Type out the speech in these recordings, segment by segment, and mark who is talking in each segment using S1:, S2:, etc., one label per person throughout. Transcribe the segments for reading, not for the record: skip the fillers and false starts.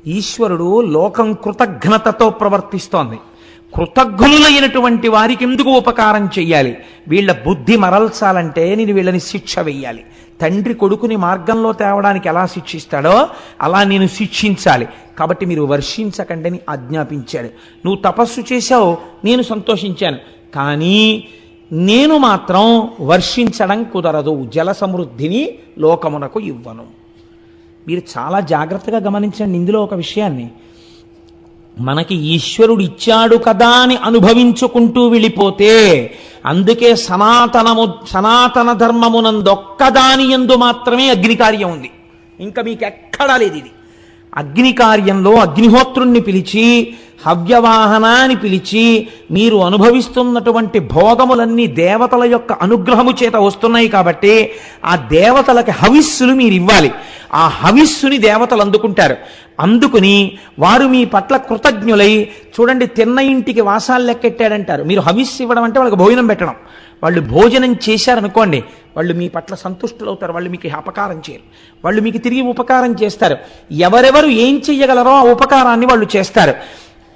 S1: ఈశ్వరుడు లోకం కృతజ్ఞతతో ప్రవర్తిస్తోంది. కృతజ్ఞులైనటువంటి వారికి ఎందుకు ఉపకారం చెయ్యాలి? వీళ్ళ బుద్ధి మరల్చాలంటే నేను వీళ్ళని శిక్ష వెయ్యాలి. తండ్రి కొడుకుని మార్గంలో తేవడానికి ఎలా శిక్షిస్తాడో అలా నేను శిక్షించాలి. కాబట్టి మీరు వర్షించకండి అని ఆజ్ఞాపించాడు. నువ్వు తపస్సు చేశావు, నేను సంతోషించాను. కానీ నేను మాత్రం వర్షించడం కుదరదు, జల సమృద్ధిని లోకమునకు ఇవ్వను. మీరు చాలా జాగ్రత్తగా గమనించండి ఇందులో ఒక విషయాన్ని. మనకి ఈశ్వరుడు ఇచ్చాడు కదా అని అనుభవించుకుంటూ వెళ్ళిపోతే, అందుకే సనాతన ధర్మమునందొక్కదాని యందు మాత్రమే అగ్నికార్యం ఉంది, ఇంకా మీకు ఎక్కడా లేదు. ఇది అగ్నికార్యంలో అగ్నిహోత్రుణ్ణి పిలిచి, హవ్యవాహనాన్ని పిలిచి, మీరు అనుభవిస్తున్నటువంటి భోగములన్నీ దేవతల యొక్క అనుగ్రహము చేత వస్తున్నాయి కాబట్టి ఆ దేవతలకి హవిస్సులు మీరు ఇవ్వాలి. ఆ హవిస్సుని దేవతలు అందుకుంటారు. అందుకుని వారు మీ పట్ల కృతజ్ఞులై, చూడండి తిన్న ఇంటికి వాసాలు లెక్కెట్టాడంటారు. మీరు హవిస్సు ఇవ్వడం అంటే వాళ్ళకి భోజనం పెట్టడం. వాళ్ళు భోజనం చేశారనుకోండి, వాళ్ళు మీ పట్ల సంతుష్టులు అవుతారు. వాళ్ళు మీకు అపకారం చేయరు, వాళ్ళు మీకు తిరిగి ఉపకారం చేస్తారు. ఎవరెవరు ఏం చెయ్యగలరో ఆ ఉపకారాన్ని వాళ్ళు చేస్తారు.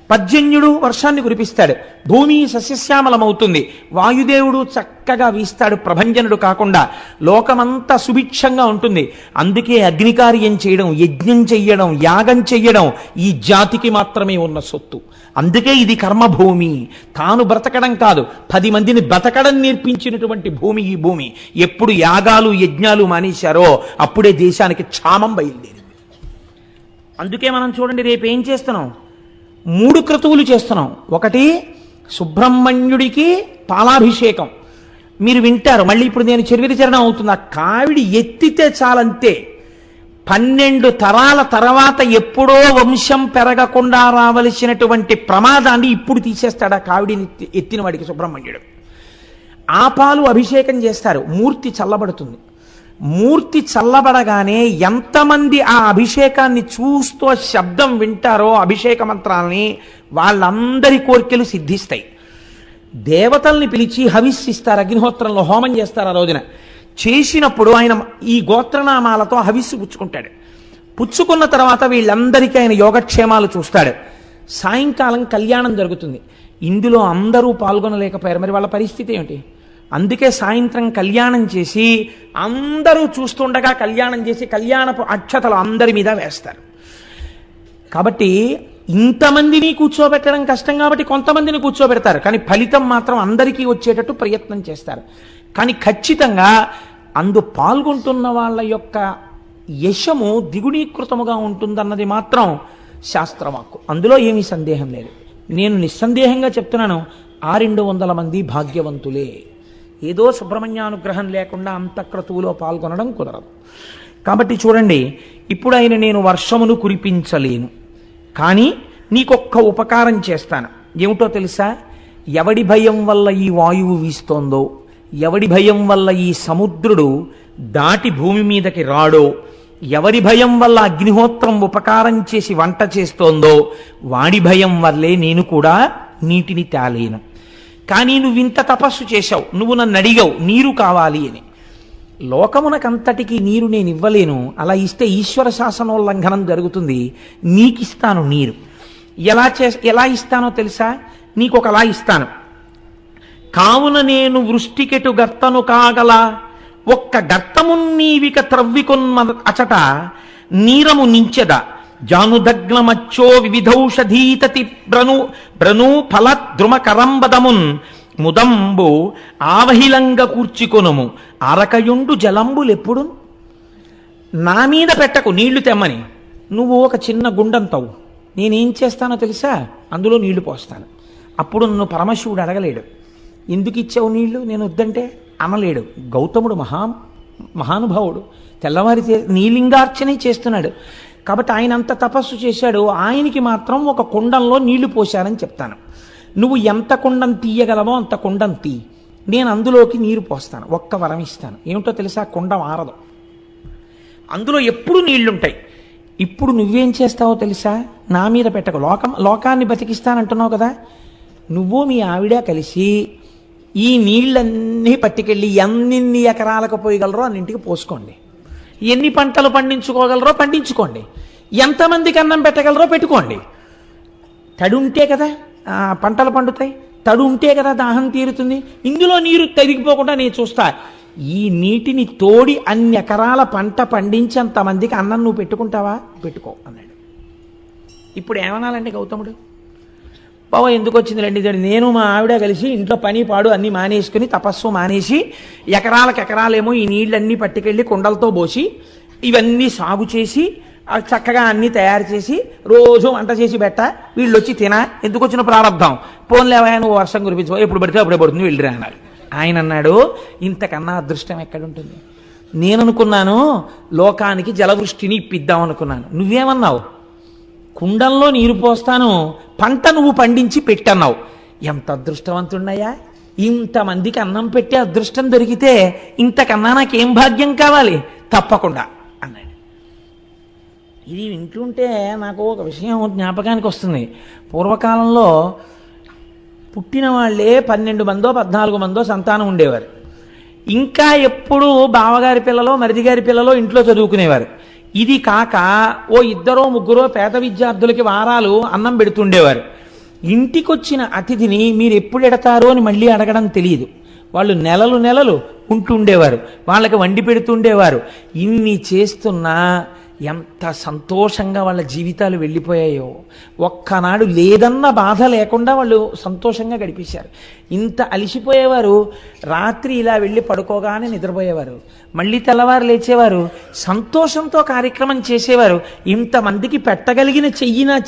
S1: పర్జన్యుడు వర్షాన్ని కురిపిస్తాడు, భూమి సస్యశ్యామలమవుతుంది. వాయుదేవుడు చక్కగా వీస్తాడు, ప్రభంజనుడు కాకుండా లోకమంతా సుభిక్షంగా ఉంటుంది. అందుకే అగ్నికార్యం చేయడం, యజ్ఞం చెయ్యడం, యాగం చెయ్యడం ఈ జాతికి మాత్రమే ఉన్న సొత్తు. అందుకే ఇది కర్మభూమి. తాను బ్రతకడం కాదు, 10 మందిని బ్రతకడం నేర్పించినటువంటి భూమి ఈ భూమి. ఎప్పుడు యాగాలు యజ్ఞాలు మానేశారో అప్పుడే దేశానికి క్షామం బయలుదేరింది. అందుకే మనం చూడండి రేపు ఏం చేస్తున్నాం, 3 క్రతువులు చేస్తున్నాం. ఒకటి సుబ్రహ్మణ్యుడికి పాలాభిషేకం. మీరు వింటారు, మళ్ళీ ఇప్పుడు నేను చరిత్రచరణం అవుతుంది. ఆ కావిడి ఎత్తితే చాలంతే 12 తరాల తర్వాత ఎప్పుడో వంశం పెరగకుండా రావలసినటువంటి ప్రమాదాన్ని ఇప్పుడు తీసేస్తాడు ఆ కావిడిని ఎత్తిన వాడికి సుబ్రహ్మణ్యుడు. ఆ పాలు అభిషేకం చేస్తారు, మూర్తి చల్లబడుతుంది. మూర్తి చల్లబడగానే ఎంతమంది ఆ అభిషేకాన్ని చూస్తూ శబ్దం వింటారో అభిషేక మంత్రాలని, వాళ్ళందరి కోరికలు సిద్ధిస్తాయి. దేవతల్ని పిలిచి హవిస్సిస్తారు, అగ్నిహోత్రంలో హోమం చేస్తారు. ఆ రోజున చేసినప్పుడు ఆయన ఈ గోత్రనామాలతో హవిస్సు పుచ్చుకుంటాడు. పుచ్చుకున్న తర్వాత వీళ్ళందరికీ ఆయన యోగక్షేమాలు చూస్తాడు. సాయంకాలం కళ్యాణం జరుగుతుంది. ఇందులో అందరూ పాల్గొనలేకపోయారు, మరి వాళ్ళ పరిస్థితి ఏమిటి? అందుకే సాయంత్రం కళ్యాణం చేసి అందరూ చూస్తుండగా కళ్యాణం చేసి కళ్యాణపు అక్షతలు అందరి మీద వేస్తారు. కాబట్టి ఇంతమందిని కూర్చోబెట్టడం కష్టం కాబట్టి కొంతమందిని కూర్చోబెడతారు, కానీ ఫలితం మాత్రం అందరికీ వచ్చేటట్టు ప్రయత్నం చేస్తారు. కానీ ఖచ్చితంగా అందు పాల్గొంటున్న వాళ్ళ యొక్క యశము ద్విగుణీకృతముగా ఉంటుందన్నది మాత్రం శాస్త్రవాక్కు. అందులో ఏమీ సందేహం లేదు. నేను నిస్సందేహంగా చెప్తున్నాను, 200 మంది భాగ్యవంతులే. ఏదో సుబ్రహ్మణ్యానుగ్రహం లేకుండా అంత క్రతువులో పాల్గొనడం కుదరదు. కాబట్టి చూడండి, ఇప్పుడు ఆయన నేను వర్షమును కురిపించలేను, కానీ నీకొక్క ఉపకారం చేస్తాను. ఏమిటో తెలుసా? ఎవడి భయం వల్ల ఈ వాయువు వీస్తోందో, ఎవడి భయం వల్ల ఈ సముద్రుడు దాటి భూమి మీదకి రాడో, ఎవరి భయం వల్ల అగ్నిహోత్రం ఉపకారం చేసి వంట చేస్తోందో, వాడి భయం వల్లే నేను కూడా నీటిని తేలేను. కానీ నువ్వు ఇంత తపస్సు చేశావు, నువ్వు నన్ను అడిగావు నీరు కావాలి అని. లోకమునకంతటికీ నీరు నేను ఇవ్వలేను, అలా ఇస్తే ఈశ్వర శాసనోల్లంఘనం జరుగుతుంది. నీకిస్తాను నీరు. ఎలా ఇస్తానో తెలుసా? నీకొకలా ఇస్తాను. కావున నేను వృష్టికెటు గర్తను కాగల, ఒక్క గర్తమున్ నీవిక త్రవ్వికొన్న అచట నీరము నించెద, జానుదగ్నమచ్చో వివిధౌషధీతతి బ్రను ఫల ద్రుమ కరంబదమున్ ముదంబు ఆవహిలంగ కూర్చికొనుము అరకయుండు జలంబులెప్పుడు. నా మీద పెట్టకు నీళ్లు తెమ్మని, నువ్వు ఒక చిన్న గుండంతవు, నేనేం చేస్తానో తెలుసా? అందులో నీళ్లు పోస్తాను. అప్పుడు నన్ను పరమశివుడు అడగలేడు, ఎందుకు ఇచ్చావు నీళ్లు, నేను వద్దంటే అనలేడు. గౌతముడు మహానుభావుడు, తెల్లవారి నీలింగార్చనే చేస్తున్నాడు. కాబట్టి ఆయన అంత తపస్సు చేశాడు. ఆయనకి మాత్రం ఒక కుండంలో నీళ్లు పోశారని చెప్తాను. నువ్వు ఎంత కుండం తీయగలవో అంత కుండం తీ, నేను అందులోకి నీరు పోస్తాను. ఒక్క వరం ఇస్తాను, ఏమిటో తెలుసా? కుండం ఆరదు, అందులో ఎప్పుడు నీళ్లుంటాయి. ఇప్పుడు నువ్వేం చేస్తావో తెలుసా? నా మీద పెట్టకు, లోకాన్ని బతికిస్తానంటున్నావు కదా, నువ్వు మీ ఆవిడ కలిసి ఈ నీళ్ళన్నీ పట్టుకెళ్ళి ఎన్ని ఎకరాలకు పోయగలరో అన్నింటికి పోసుకోండి, ఎన్ని పంటలు పండించుకోగలరో పండించుకోండి. ఎంతమందికి అన్నం పెట్టగలరో పెట్టుకోండి. తడి ఉంటే కదా పంటలు పండుతాయి, తడు ఉంటే కదా దాహం తీరుతుంది. ఇందులో నీరు తరిగిపోకుండా నేను చూస్తా. ఈ నీటిని తోడి అన్ని ఎకరాల పంట పండించేంతమందికి అన్నం నువ్వు పెట్టుకుంటావా? పెట్టుకో అన్నాడు. ఇప్పుడు ఏమనాలంటే గౌతముడు, బావ ఎందుకు వచ్చింది రండి, నేను మా ఆవిడ కలిసి ఇంట్లో పని పాడు అన్నీ మానేసుకుని తపస్సు మానేసి ఎకరాలకు ఎకరాలేమో ఈ నీళ్ళన్నీ పట్టుకెళ్ళి కుండలతో పోసి ఇవన్నీ సాగు చేసి చక్కగా అన్నీ తయారు చేసి రోజు వంట చేసి పెట్ట, వీళ్ళు వచ్చి ఎందుకు వచ్చిన ప్రారంభం, పోన్లేవా నువ్వు వర్షం కురిపించు, ఎప్పుడు పడితే అప్పుడే పడుతుంది వెళ్ళిరా అన్నారు. ఆయన అన్నాడు, ఇంతకన్నా అదృష్టం ఎక్కడుంటుంది? నేను అనుకున్నాను లోకానికి జలవృష్టిని ఇప్పిద్దాం అనుకున్నాను. నువ్వేమన్నావు? కుండంలో నీరు పోస్తాను, పంట నువ్వు పండించి పెట్టన్నావు. ఎంత అదృష్టవంతున్నయ్యా! ఇంతమందికి అన్నం పెట్టే అదృష్టం దొరికితే ఇంతకన్నా నాకేం భాగ్యం కావాలి? తప్పకుండా అన్నాడు. ఇది వింటుంటే నాకు ఒక విషయం జ్ఞాపకానికి వస్తుంది. పూర్వకాలంలో పుట్టిన వాళ్ళే 12 మందో 14 మందో సంతానం ఉండేవారు. ఇంకా ఎప్పుడు బావగారి పిల్లలో మరిదిగారి పిల్లలో ఇంట్లో చదువుకునేవారు. ఇది కాక ఓ 2 3 పేద విద్యార్థులకి వారాలు అన్నం పెడుతుండేవారు. ఇంటికొచ్చిన అతిథిని మీరు ఎప్పుడు ఎడతారో అని మళ్ళీ అడగడం తెలియదు. వాళ్ళు నెలలు ఉంటుండేవారు, వాళ్ళకి వండి పెడుతుండేవారు. ఇన్ని చేస్తున్నా ఎంత సంతోషంగా వాళ్ళ జీవితాలు వెళ్ళిపోయాయో. ఒక్కనాడు లేదన్న బాధ లేకుండా వాళ్ళు సంతోషంగా గడిపేశారు. ఇంత అలిసిపోయేవారు, రాత్రి ఇలా వెళ్ళి పడుకోగానే నిద్రపోయేవారు, మళ్ళీ తెల్లవారు లేచేవారు, సంతోషంతో కార్యక్రమం చేసేవారు. ఇంతమందికి పెట్టగలిగిన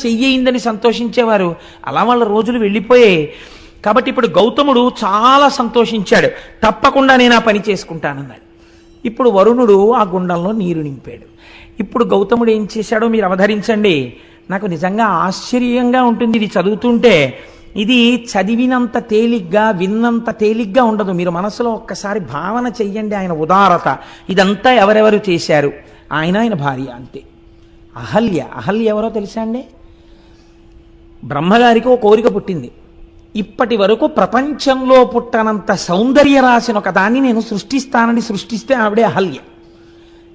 S1: చెయ్యిందని సంతోషించేవారు. అలా వాళ్ళ రోజులు వెళ్ళిపోయాయి. కాబట్టి ఇప్పుడు గౌతముడు చాలా సంతోషించాడు. తప్పకుండా నేను ఆ పని చేసుకుంటానన్నాడు. ఇప్పుడు వరుణుడు ఆ గుండంలో నీరు నింపాడు. ఇప్పుడు గౌతముడు ఏం చేశాడో మీరు అవధరించండి. నాకు నిజంగా ఆశ్చర్యంగా ఉంటుంది ఇది చదువుతుంటే. ఇది చదివినంత తేలిగ్గా విన్నంత తేలిగ్గా ఉండదు. మీరు మనసులో ఒక్కసారి భావన చెయ్యండి ఆయన ఉదారత. ఇదంతా ఎవరెవరు చేశారు? ఆయన భార్య అంతే. అహల్య ఎవరో తెలుసా అండి? బ్రహ్మగారికి ఓ కోరిక పుట్టింది. ఇప్పటి వరకు ప్రపంచంలో పుట్టనంత సౌందర్య రాసిన ఒక దాన్ని నేను సృష్టిస్తానని సృష్టిస్తే ఆవిడే అహల్య.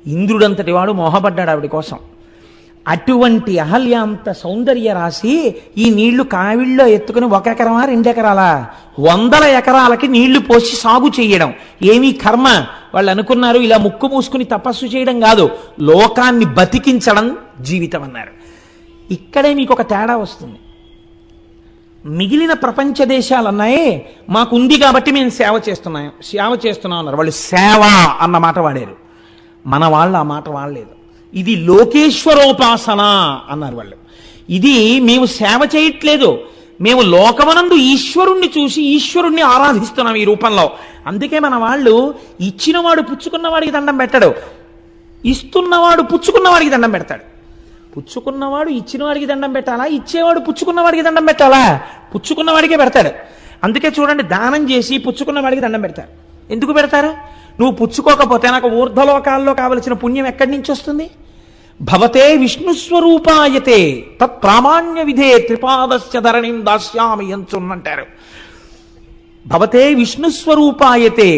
S1: ఇంద్రుడంతటి వాడు మోహపడ్డాడు ఆవిడ కోసం. అటువంటి అహల్య అంత సౌందర్య రాసి ఈ నీళ్లు కావిళ్ళలో ఎత్తుకుని 1 ఎకరమా 2 ఎకరాలా 100 ఎకరాలకి నీళ్లు పోసి సాగు చేయడం ఏమీ కర్మ. వాళ్ళు అనుకున్నారు ఇలా ముక్కు మూసుకుని తపస్సు చేయడం కాదు, లోకాన్ని బతికించడం జీవితం అన్నారు. ఇక్కడే మీకు ఒక తేడా వస్తుంది. మిగిలిన ప్రపంచ దేశాలు అన్నాయే మాకుంది కాబట్టి మేము సేవ చేస్తున్నాం అన్నారు. వాళ్ళు సేవ అన్న మాట వాడారు. మన వాళ్ళు ఆ మాట వాడలేదు. ఇది లోకేశ్వరోపాసన అన్నారు వాళ్ళు. ఇది మేము సేవ చేయట్లేదు, మేము లోకమనందు ఈశ్వరుణ్ణి చూసి ఈశ్వరుణ్ణి ఆరాధిస్తున్నాం ఈ రూపంలో. అందుకే మన వాళ్ళు ఇచ్చినవాడు పుచ్చుకున్నవాడికి దండం పెట్టడు, ఇస్తున్నవాడు పుచ్చుకున్నవాడికి దండం పెడతాడు. పుచ్చుకున్నవాడు ఇచ్చినవాడికి దండం పెట్టాలా, ఇచ్చేవాడు పుచ్చుకున్నవాడికి దండం పెట్టాలా? పుచ్చుకున్నవాడికే పెడతాడు. అందుకే చూడండి, దానం చేసి పుచ్చుకున్నవాడికి దండం పెడతారు. ఎందుకు పెడతారు? నువ్వు పుచ్చుకోకపోతే నాకు ఊర్ధ్వలోకాల్లో కావలసిన పుణ్యం ఎక్కడి నుంచి వస్తుంది? భవతే విష్ణుస్వరూపాయతే తత్ ప్రామాణ్య విధే త్రిపాదస్య ధరణిం దాస్యామి అంటారు. భవతే విష్ణుస్వరూపాయతే,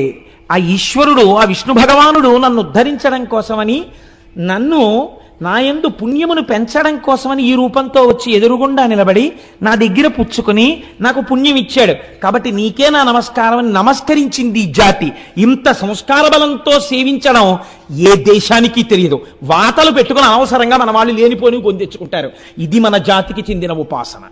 S1: ఆ ఈశ్వరుడు ఆ విష్ణు భగవానుడు నన్ను ఉద్ధరించడం కోసమని, నన్ను నాయందు పుణ్యమును పెంచడం కోసమని ఈ రూపంతో వచ్చి ఎదురుగుండా నిలబడి నా దగ్గర పుచ్చుకుని నాకు పుణ్యం ఇచ్చాడు. కాబట్టి నీకే నా నమస్కారం అని నమస్కరించింది ఈ జాతి. ఇంత సంస్కార బలంతో సేవించడం ఏ దేశానికి తెలియదు. వాతలు పెట్టుకుని అవసరంగా మన వాళ్ళు లేనిపోని పొందెచ్చుకుంటారు. ఇది మన జాతికి చెందిన ఉపాసన.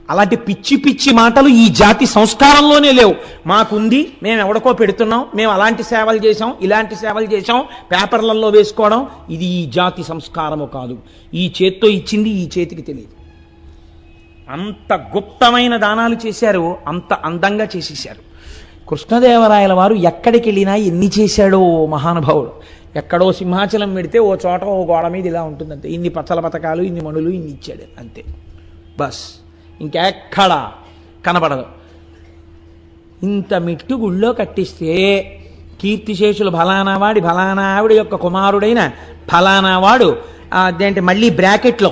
S1: అలాంటి పిచ్చి పిచ్చి మాటలు ఈ జాతి సంస్కారంలోనే లేవు. మాకుంది, మేము ఎవడికో పెడుతున్నాం, మేము అలాంటి సేవలు చేశాం, ఇలాంటి సేవలు చేశాం, పేపర్లలో వేసుకోవడం, ఇది ఈ జాతి సంస్కారము కాదు. ఈ చేత్తో ఇచ్చింది ఈ చేతికి తెలియదు. అంత గుప్తమైన దానాలు చేశారు, అంత అందంగా చేసేశారు. కృష్ణదేవరాయల వారు ఎక్కడికి వెళ్ళినా ఎన్ని చేశాడో మహానుభావుడు. ఎక్కడో సింహాచలం పెడితే ఓ చోట ఓ గోడ మీద ఇలా ఉంటుందంతే, ఇన్ని పచ్చల పథకాలు, ఇన్ని మణులు, ఇన్ని ఇచ్చాడు అంతే, బస్. ఇంకెక్కడా కనపడదు. ఇంత మెట్టు గుళ్ళో కట్టిస్తే కీర్తిశేషులు ఫలానా వాడి ఫలానా ఆవిడ యొక్క కుమారుడైన ఫలానా వాడు అదేంటి మళ్ళీ బ్రాకెట్లో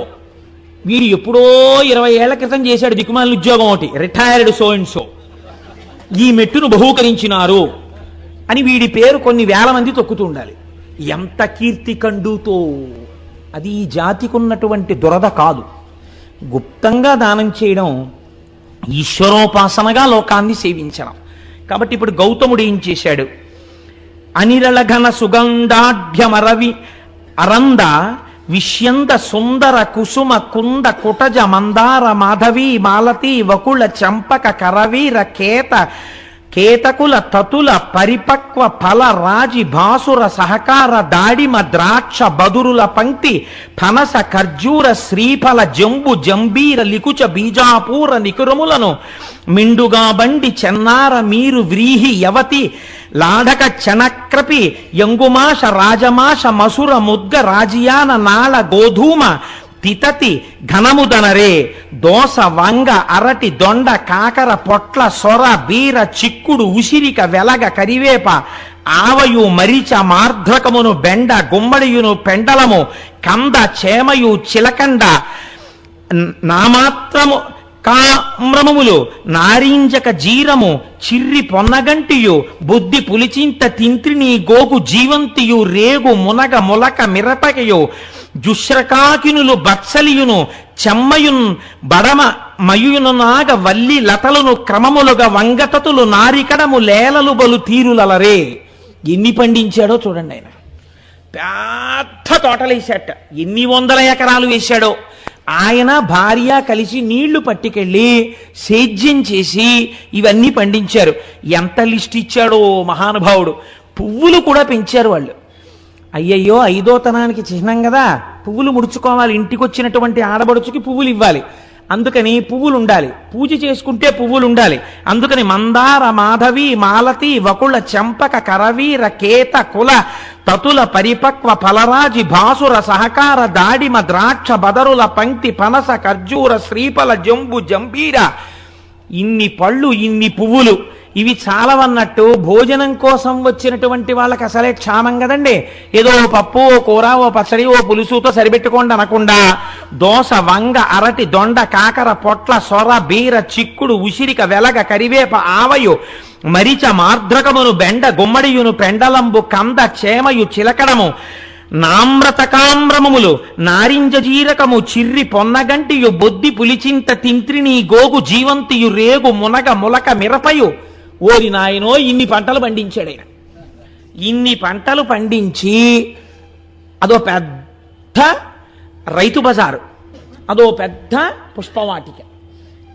S1: వీడు ఎప్పుడో 20 ఏళ్ల క్రితం చేశాడు దిక్కుమాలిన ఉద్యోగం ఒకటి, రిటైర్డ్ సో అండ్ సో, ఈ మెట్టును బహూకరించినారు అని వీడి పేరు కొన్ని వేల మంది తొక్కుతూ ఉండాలి. ఎంత కీర్తి కండుతో అది ఈ జాతికి ఉన్నటువంటి దురద కాదు. గుప్తంగా దానం చేయడం ఈశ్వరోపాసనగా లోకాన్ని సేవించడం. కాబట్టి ఇప్పుడు గౌతముడు ఏం చేశాడు? అనిరళఘన సుగంధాఢ్యమరవి అరంద విష్యంద సుందర కుసుమ కుంద కుటజ మందార మాధవి మాలతి వకుళ చంపక కరవీర కేతకుల తతుల పరిపక్వ ఫల రాజి భాసుర సహకార దాడిమ ద్రాక్ష బదురుల పంక్తి ఫనస ఖర్జూర శ్రీఫల జంబు జంబీర లికుచ బీజాపూర నికురములను మిండుగా బండి చెన్నార మీరు వ్రీహి యవతి లాఢక చనక్రపి యంగుమాష రాజమాష మసుర ముద్గ రాజియాన నాళ గోధూమ తితతి ఘనముదనరే దోస వంగ అరటి దొండ కాకర పొట్ల సొర బీర చిక్కుడు ఉసిరిక వెలగ కరివేప ఆవయు మరిచ మార్ధ్రకమును బెండ గుమ్మడియును పెండలము కంద చేమయు చిలకండ నామాత్రము కామ్రమములు నారింజక జీరము చిర్రి పొన్నగంటియు బుద్ధి పులిచింత తింత్రిని గోగు జీవంతియు రేగు మునగ ములక మిరపకయు జుశ్రకాకినులు బత్సలియును చెమ్మయున్ బడమ మయును నాగ వల్లి లతలను క్రమములుగా వంగతతులు నారికడము లేలలు బలు తీరులలరే. ఎన్ని పండించాడో చూడండి. ఆయన పెద్ద తోటలేశాట, ఎన్ని వందల ఎకరాలు వేశాడో. ఆయన భార్య కలిసి నీళ్లు పట్టుకెళ్ళి సేద్యం చేసి ఇవన్నీ పండించారు. ఎంత లిస్ట్ ఇచ్చాడో మహానుభావుడు. పువ్వులు కూడా పెంచారు వాళ్ళు. అయ్యయ్యో, ఐదోతనానికి చిహ్నం కదా, పువ్వులు ముడుచుకోవాలి, ఇంటికి వచ్చినటువంటి ఆడబడుచుకి పువ్వులు ఇవ్వాలి, అందుకని పువ్వులు ఉండాలి, పూజ చేసుకుంటే పువ్వులు ఉండాలి. అందుకని మందార మాధవి మాలతి వకుళ చంపక కరవీర కేత కుల తతుల పరిపక్వ ఫలరాజి భాసుర సహకార దాడిమ ద్రాక్ష బదరుల పంక్తి పనస ఖర్జూర శ్రీఫల జంబు జంబీర. ఇన్ని పళ్ళు, ఇన్ని పువ్వులు, ఇవి చాలవన్నట్టు భోజనం కోసం వచ్చినటువంటి వాళ్ళకి అసలే క్షామం కదండి. ఏదో ఓ పప్పు, ఓ కూర, ఓ పచ్చడి, ఓ పులుసుతో సరిపెట్టుకోండి అనకుండా దోస వంగ అరటి దొండ కాకర పొట్ల సొర బీర చిక్కుడు ఉసిరిక వెలగ కరివేప ఆవయు మరిచ మార్ద్రకమును బెండ గుమ్మడియును పెండలంబు కంద చేమయు చిలకడము నామ్రతకామ్రమములు నారింజ జీరకము చిర్రి పొన్నగంటియు బొద్ది పులిచింత తింత్రిని గోగు జీవంతియు రేగు మునగ ములక మిరపయు. ఓరి నాయనో, ఇన్ని పంటలు పండించాడు ఆయన. ఇన్ని పంటలు పండించి అదో పెద్ద రైతు బజారు, అదో పెద్ద పుష్పవాటిక.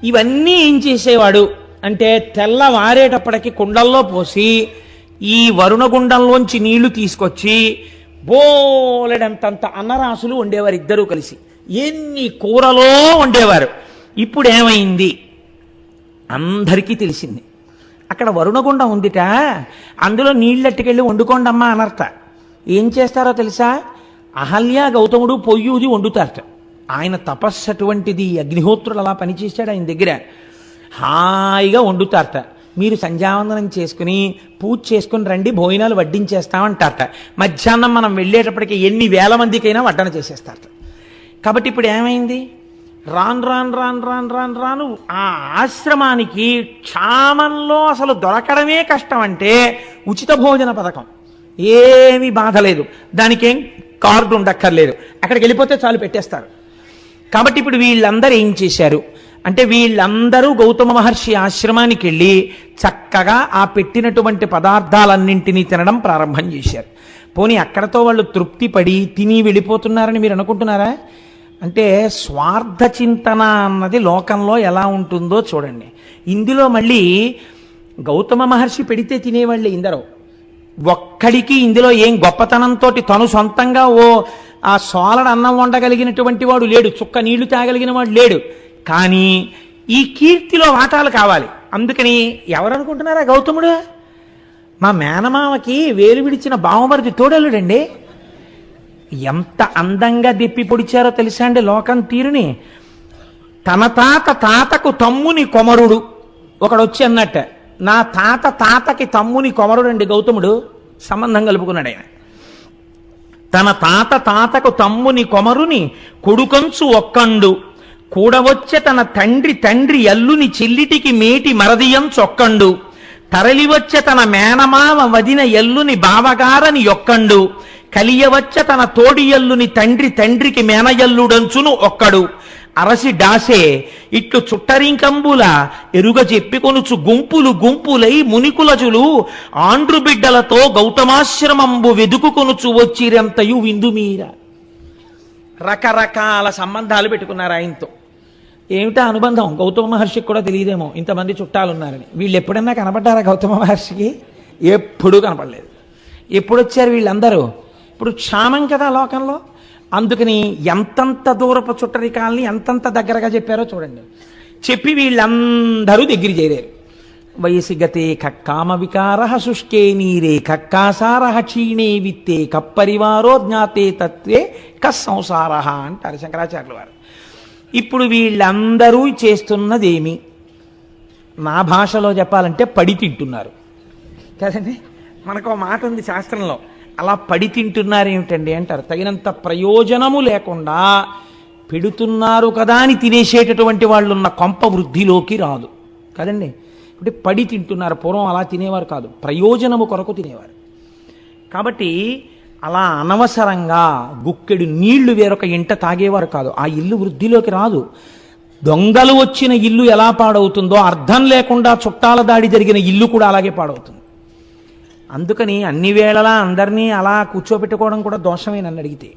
S1: ఇవన్నీ ఏం చేసేవాడు అంటే తెల్లవారేటప్పటికి కుండల్లో పోసి ఈ వరుణగుండంలోంచి నీళ్లు తీసుకొచ్చి బోలెడంతంత అన్నరాసులు వండేవారు ఇద్దరూ కలిసి. ఎన్ని కూరలో వండేవారు. ఇప్పుడు ఏమైంది? అందరికీ తెలిసింది. అక్కడ వరుణగుండం ఉందిట, అందులో నీళ్ళెట్టుకెళ్ళి వండుకోండమ్మా అనర్ట. ఏం చేస్తారో తెలుసా? అహల్య గౌతముడు పొయ్యూది వండుతారట. ఆయన తపస్సు అటువంటిది. అగ్నిహోత్రుడు అలా పనిచేశాడు ఆయన దగ్గర. హాయిగా వండుతారట. మీరు సంధ్యావందనం చేసుకుని పూజ చేసుకుని రండి, భోజనాలు వడ్డించేస్తామంటారట. మధ్యాహ్నం మనం వెళ్ళేటప్పటికి ఎన్ని వేల మందికైనా వడ్డన చేసేస్తారట. కాబట్టి ఇప్పుడు ఏమైంది? రాను రాను రాను రాను రాను రాను ఆ ఆశ్రమానికి క్షామంలో అసలు దొరకడమే కష్టం. అంటే ఉచిత భోజన పథకం ఏమీ బాధ లేదు, దానికేం కార్డు ఉండక్కర్లేదు, అక్కడికి వెళ్ళిపోతే చాలు పెట్టేస్తారు. కాబట్టి ఇప్పుడు వీళ్ళందరూ ఏం చేశారు అంటే వీళ్ళందరూ గౌతమ మహర్షి ఆశ్రమానికి వెళ్ళి చక్కగా ఆ పెట్టినటువంటి పదార్థాలన్నింటినీ తినడం ప్రారంభం చేశారు. పోనీ అక్కడతో వాళ్ళు తృప్తి పడి తిని వెళ్ళిపోతున్నారని మీరు అనుకుంటున్నారా? అంటే స్వార్థ చింతన అన్నది లోకంలో ఎలా ఉంటుందో చూడండి. ఇందులో మళ్ళీ గౌతమ మహర్షి పెడితే తినేవాళ్ళే ఇందరూ. ఒక్కడికి ఇందులో ఏం గొప్పతనంతో తను సొంతంగా ఆ సోలడ అన్నం వండగలిగినటువంటి వాడు లేడు, చుక్క నీళ్లు తాగలిగిన వాడు లేడు. కానీ ఈ కీర్తిలో వాటాలు కావాలి. అందుకని ఎవరనుకుంటున్నారా? గౌతముడు మా మేనమామకి వేలు విడిచిన బావమరిది తోడలుడండి. ఎంత అందంగా దెప్పి పొడిచారో తెలుసా అండి లోకం తీరుని. తన తాతకు తమ్ముని కొమరుడు ఒకడు వచ్చి అన్నట్ట, నా తాతకి తమ్ముని కొమరుడు అండి గౌతముడు. సంబంధం కలుపుకున్నాడు ఆయన. తన తాతకు తమ్ముని కొమరుని కొడుకంచు ఒక్కండు కూడవచ్చే తన తండ్రి అల్లుని చెల్లిటికి మేటి మరదియం చొక్కండు తరలివచ్చే తన మేనమామ వదిన ఎల్లుని బావగారని యొక్కండు కలియవచ్చ తన తోడియల్లుని తండ్రికి మేనయల్లుడంచును ఒక్కడు అరసి డాసే ఇట్లు చుట్టరింకంబుల ఎరుగ చెప్పికొనుచు గుంపులై మునికులజులు ఆండ్రు బిడ్డలతో గౌతమాశ్రమంబు వెదుకుకొనుచు వచ్చిరంతయు విందుమీర. రకరకాల సంబంధాలు పెట్టుకున్నారు ఆయనతో. ఏమిటా అనుబంధం? గౌతమ మహర్షికి కూడా తెలియదేమో ఇంతమంది చుట్టాలు ఉన్నారని. వీళ్ళు ఎప్పుడన్నా కనపడ్డారా గౌతమ మహర్షికి? ఎప్పుడూ కనపడలేదు. ఎప్పుడు వచ్చారు వీళ్ళందరూ? ఇప్పుడు క్షామం కదా లోకంలో. అందుకని ఎంతంత దూరపు చుట్టరికాలని ఎంతంత దగ్గరగా చెప్పారో చూడండి. చెప్పి వీళ్ళందరూ దగ్గర చేరారు. వయసి గతే కక్కామ వికార శుష్కే నీరే కక్కాసార క్షీణే విత్తే కప్పరివారో జ్ఞాతే తత్వే కస్సంసార అంటారు శంకరాచార్యుల వారు. ఇప్పుడు వీళ్ళందరూ చేస్తున్నదేమి? నా భాషలో చెప్పాలంటే పడి తింటున్నారు కదండి. మనకు మాట ఉంది శాస్త్రంలో, అలా పడి తింటున్నారు ఏమిటండి అంటారు. తగినంత ప్రయోజనము లేకుండా పెడుతున్నారు కదా అని తినేసేటటువంటి వాళ్ళు ఉన్న కొంప వృద్ధిలోకి రాదు కదండి. అంటే పడి తింటున్నారు. పూర్వం అలా తినేవారు కాదు, ప్రయోజనము కొరకు తినేవారు. కాబట్టి అలా అనవసరంగా గుక్కెడు నీళ్లు వేరొక ఇంట తాగేవారు కాదు. ఆ ఇల్లు వృద్ధిలోకి రాదు. దొంగలు వచ్చిన ఇల్లు ఎలా పాడవుతుందో అర్థం లేకుండా చుట్టాల దాడి జరిగిన ఇల్లు కూడా అలాగే పాడవుతుంది. అందుకని అన్ని వేళలా అందరినీ అలా కూర్చోబెట్టుకోవడం కూడా దోషమే నన్ను అడిగితే.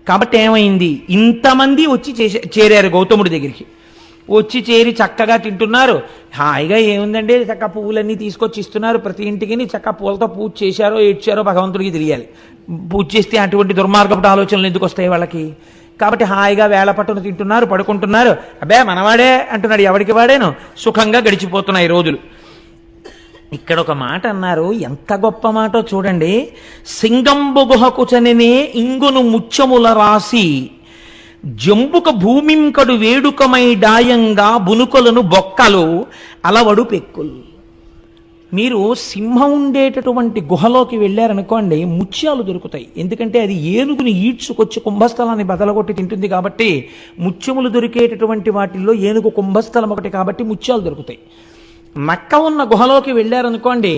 S1: కాబట్టి ఏమైంది? ఇంతమంది వచ్చి చేరారు గౌతముడి దగ్గరికి. వచ్చి చేరి చక్కగా తింటున్నారు. హాయిగా ఏముందండి, చక్క పువ్వులన్నీ తీసుకొచ్చి ఇస్తున్నారు ప్రతి ఇంటికి. చక్క పూలతో పూజ చేశారో ఏడ్చారో భగవంతుడికి తెలియాలి. పూజ చేస్తే అటువంటి దుర్మార్గపు ఆలోచనలు ఎందుకు వస్తాయి వాళ్ళకి? కాబట్టి హాయిగా వేళ పట్టును తింటున్నారు, పడుకుంటున్నారు. అబ్బే మనవాడే అంటున్నాడు, ఎవరికి వాడేను. సుఖంగా గడిచిపోతున్నాయి రోజులు. ఇక్కడ ఒక మాట అన్నారు, ఎంత గొప్ప మాటో చూడండి. సింగంబు గుహకు చనినే ఇంగును ముచ్చముల రాసి జంబుక భూమింకడు వేడుకమై డాయంగా బునుకొలను బొక్కలు అలవడు పెక్కులు. మీరు సింహం ఉండేటటువంటి గుహలోకి వెళ్ళారనుకోండి, ముత్యాలు దొరుకుతాయి. ఎందుకంటే అది ఏనుగుని ఈడ్చుకొచ్చి కుంభస్థలాన్ని బదలగొట్టి తింటుంది కాబట్టి. ముత్యములు దొరికేటటువంటి వాటిల్లో ఏనుగు కుంభస్థలం ఒకటి కాబట్టి ముత్యాలు దొరుకుతాయి. నక్క ఉన్న గుహలోకి వెళ్ళారనుకోండి,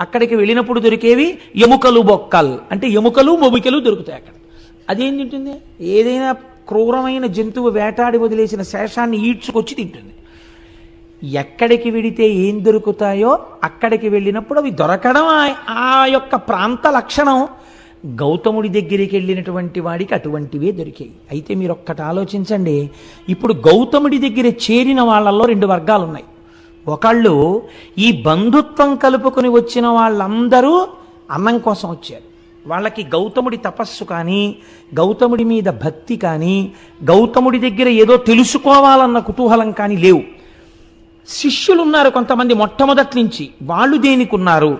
S1: అక్కడికి వెళ్ళినప్పుడు దొరికేవి ఎముకలు బొక్కలు, అంటే ఎముకలు మొబికలు దొరుకుతాయి అక్కడ. అదేం తింటుంది? ఏదైనా క్రూరమైన జంతువు వేటాడి వదిలేసిన శేషాన్ని ఈడ్చుకొచ్చి తింటుంది. ఎక్కడికి వెడితే ఏం దొరుకుతాయో అక్కడికి వెళ్ళినప్పుడు అవి దొరకడం ఆ యొక్క ప్రాంత లక్షణం. గౌతముడి దగ్గరికి వెళ్ళినటువంటి వాడికి అటువంటివే దొరికాయి. అయితే మీరు ఒక్కటి ఆలోచించండి. ఇప్పుడు గౌతముడి దగ్గర చేరిన వాళ్ళల్లో రెండు వర్గాలు ఉన్నాయి. ఒకళ్ళు ఈ బంధుత్వం కలుపుకొని వచ్చిన వాళ్ళందరూ అన్నం కోసం వచ్చారు. వాళ్ళకి గౌతముడి తపస్సు కానీ, గౌతముడి మీద భక్తి కానీ, గౌతముడి దగ్గర ఏదో తెలుసుకోవాలన్న కుతూహలం కానీ లేవు. శిష్యులు ఉన్నారు కొంతమంది మొట్టమొదటి నుంచి. వాళ్ళు దేనికి ఉన్నారు?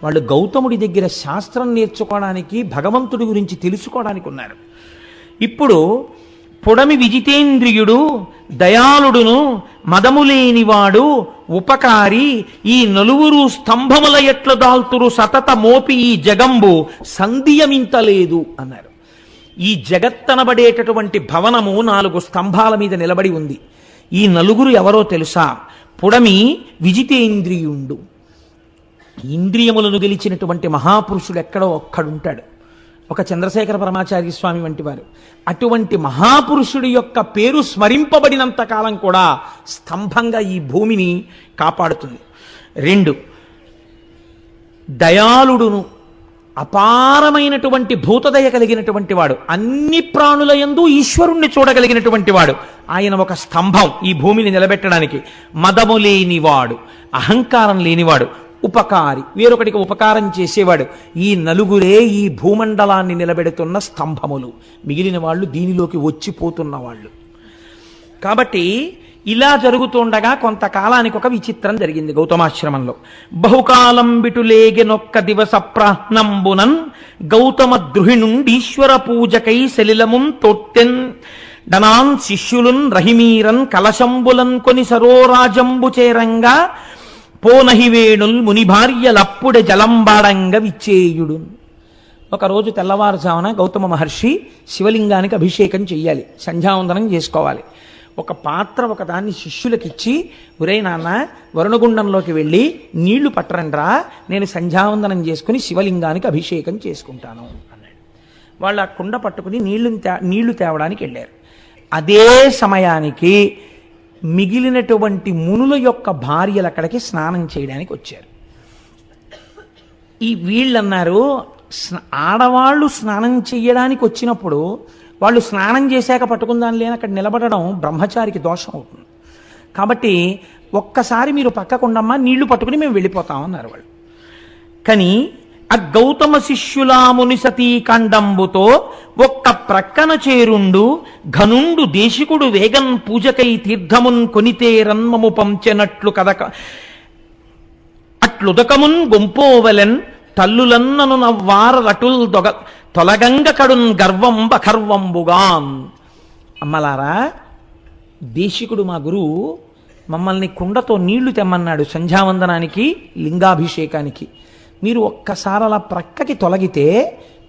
S1: వాళ్ళు గౌతముడి దగ్గర శాస్త్రం నేర్చుకోవడానికి, భగవంతుడి గురించి తెలుసుకోవడానికి ఉన్నారు. ఇప్పుడు పొడమి విజితేంద్రియుడు, దయాళుడును, మదములేనివాడు, ఉపకారి, ఈ నలుగురు స్తంభముల ఎట్ల దాల్తురు సతత మోపి ఈ జగంబు సంధియమింతలేదు అన్నారు. ఈ జగత్తనబడేటటువంటి భవనము 4 స్తంభాల మీద నిలబడి ఉంది. ఈ నలుగురు ఎవరో తెలుసా? పుడమి విజితేంద్రియుండు. ఇంద్రియములను గెలిచినటువంటి మహాపురుషుడు ఎక్కడో ఒక్కడుంటాడు, ఒక చంద్రశేఖర పరమాచార్య స్వామి వంటి వారు. అటువంటి మహాపురుషుడి యొక్క పేరు స్మరింపబడినంత కాలం కూడా స్తంభంగా ఈ భూమిని కాపాడుతుంది. 2, దయాళుడును, అపారమైనటువంటి భూతదయ కలిగినటువంటి వాడు, అన్ని ప్రాణుల యందు ఈశ్వరుణ్ణి చూడగలిగినటువంటి వాడు. ఆయన ఒక స్తంభం ఈ భూమిని నిలబెట్టడానికి. మదము లేనివాడు, అహంకారం లేనివాడు, ఉపకారి, వేరొకటికి ఉపకారం చేసేవాడు. ఈ నలుగురే ఈ భూమండలాన్ని నిలబెడుతున్న స్తంభములు. మిగిలిన వాళ్ళు దీనిలోకి వచ్చిపోతున్న వాళ్ళు. కాబట్టి ఇలా జరుగుతుండగా కొంతకాలానికి ఒక విచిత్రం జరిగింది గౌతమాశ్రమంలో. బహుకాలం బిటులేగెనొక్క దివస ప్రాహ్నంబునన్ గౌతమ ద్రుహిణుండీశ్వర పూజకై సలిలమున్ తొట్టెన్ డనాన్ శిష్యులున్ రహిమీరన్ కలశంబులన్ కొని సరోరాజంబు చేరంగా పోనహివేణుల్ ముని భార్యలప్పుడే జలంబాడంగా విచ్చేయుడు. ఒకరోజు తెల్లవారుజామున గౌతమ మహర్షి శివలింగానికి అభిషేకం చెయ్యాలి, సంధ్యావందనం చేసుకోవాలి. ఒక పాత్ర ఒకదాన్ని శిష్యులకిచ్చి, ఒరే నాన్న వరుణగుండంలోకి వెళ్ళి నీళ్లు పట్టరండ్రా, నేను సంధ్యావందనం చేసుకుని శివలింగానికి అభిషేకం చేసుకుంటాను అన్నాడు. వాళ్ళు ఆ కుండ పట్టుకుని నీళ్లు తేవడానికి వెళ్ళారు. అదే సమయానికి మిగిలినటువంటి మునుల యొక్క భార్యలు అక్కడికి స్నానం చేయడానికి వచ్చారు. ఈ వీళ్ళన్నారు, ఆడవాళ్ళు స్నానం చేయడానికి వచ్చినప్పుడు వాళ్ళు స్నానం చేశాక పట్టుకుందాం లేని అక్కడ నిలబడడం బ్రహ్మచారికి దోషం అవుతుంది. కాబట్టి ఒక్కసారి మీరు పక్కకుండమ్మా, నీళ్లు పట్టుకుని మేము వెళ్ళిపోతామన్నారు వాళ్ళు. కానీ ఆ గౌతమ శిష్యులా ముని సతీకాండంబుతో ఒక్క ప్రక్కన చేరుండు ఘనుండు దేశికుడు వేగన్ పూజకై తీర్థమున్ కొనితే రన్మము పంచెనట్లు కదక అట్లుదకమున్ గొంపోవలెన్ తల్లులన్నను నవ్వార రటుల్ తొలగంగ కడున్ గర్వం బఖర్వంబుగాన్. అమ్మలారా, దేశికుడు మా గురువు మమ్మల్ని కుండతో నీళ్లు తెమ్మన్నాడు సంధ్యావందనానికి, లింగాభిషేకానికి. మీరు ఒక్కసారి అలా ప్రక్కకి తొలగితే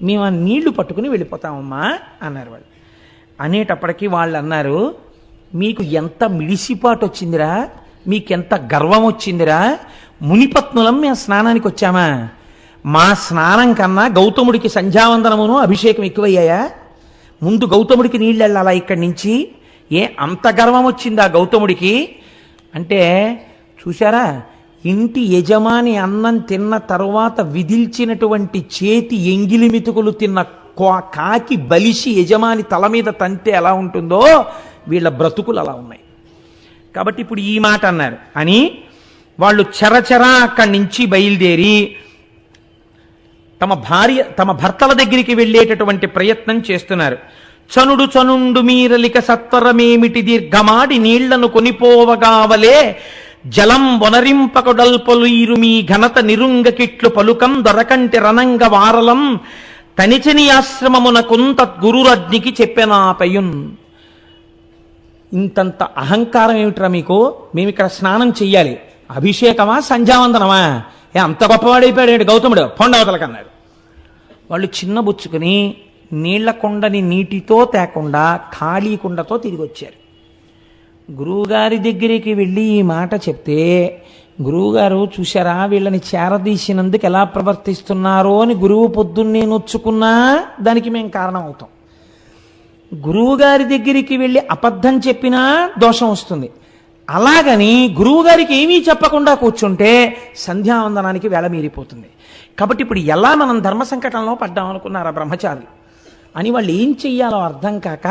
S1: మేము ఆ నీళ్లు పట్టుకుని వెళ్ళిపోతామమ్మా అన్నారు వాళ్ళు. అనేటప్పటికీ వాళ్ళు అన్నారు, మీకు ఎంత మిడిసిపాటు వచ్చిందిరా, మీకెంత గర్వం వచ్చిందిరా, మునిపత్నులం మేము స్నానానికి వచ్చామా? మా స్నానం కన్నా గౌతముడికి సంధ్యావందనమును అభిషేకం ఎక్కువయ్యాయా? ముందు గౌతముడికి నీళ్ళు వెళ్ళాలా ఇక్కడి నుంచి? అంత గర్వం వచ్చిందా గౌతముడికి అంటే? చూశారా, ఇంటి యజమాని అన్నం తిన్న తరువాత విదిల్చినటువంటి చేతి ఎంగిలి మితుకులు తిన్న కాకి బలిసి యజమాని తల మీద తంతే ఎలా ఉంటుందో వీళ్ళ బ్రతుకులు అలా ఉన్నాయి. కాబట్టి ఇప్పుడు ఈ మాట అన్నారు అని వాళ్ళు చరచరా అక్కడి నుంచి బయలుదేరి తమ భర్తల దగ్గరికి వెళ్ళేటటువంటి ప్రయత్నం చేస్తున్నారు. చనుండు మీరలిక సత్వరమేమిటి దీర్ఘమాడి నీళ్లను కొనిపోవగావలే జలం వనరింపకొడల్పలు ఇరుమీ ఘనత నిరుంగకిట్లు పలుకం దొరకంటి రణంగ వారలం తనిచని ఆశ్రమమునకుంత గురురజ్ఞికి చెప్పెనాపయున్. ఇంతంత అహంకారం ఏమిట్రా మీకు? మేమిక్కడ స్నానం చెయ్యాలి, అభిషేకమా సంధ్యావందనమా? అంత గొప్పవాడైపోయాడు గౌతముడు, పొండవతలకన్నాడు. వాళ్ళు చిన్నబుచ్చుకుని నీళ్ల కుండని నీటితో తేకుండా ఖాళీ కుండతో తిరిగి వచ్చారు. గురువుగారి దగ్గరికి వెళ్ళి ఈ మాట చెప్తే, గురువుగారు చూశారా వీళ్ళని చేరదీసినందుకు ఎలా ప్రవర్తిస్తున్నారో అని గురువు పొద్దున్నే నొచ్చుకున్నా దానికి మేము కారణం అవుతాం. గురువుగారి దగ్గరికి వెళ్ళి అబద్ధం చెప్పినా దోషం వస్తుంది. అలాగని గురువుగారికి ఏమీ చెప్పకుండా కూర్చుంటే సంధ్యావందనానికి వేళ మీరిపోతుంది. కాబట్టి ఇప్పుడు ఎలా మనం ధర్మ సంకటంలో పడ్డాం అనుకున్నారా బ్రహ్మచారులు అని వాళ్ళు ఏం చెయ్యాలో అర్థం కాక,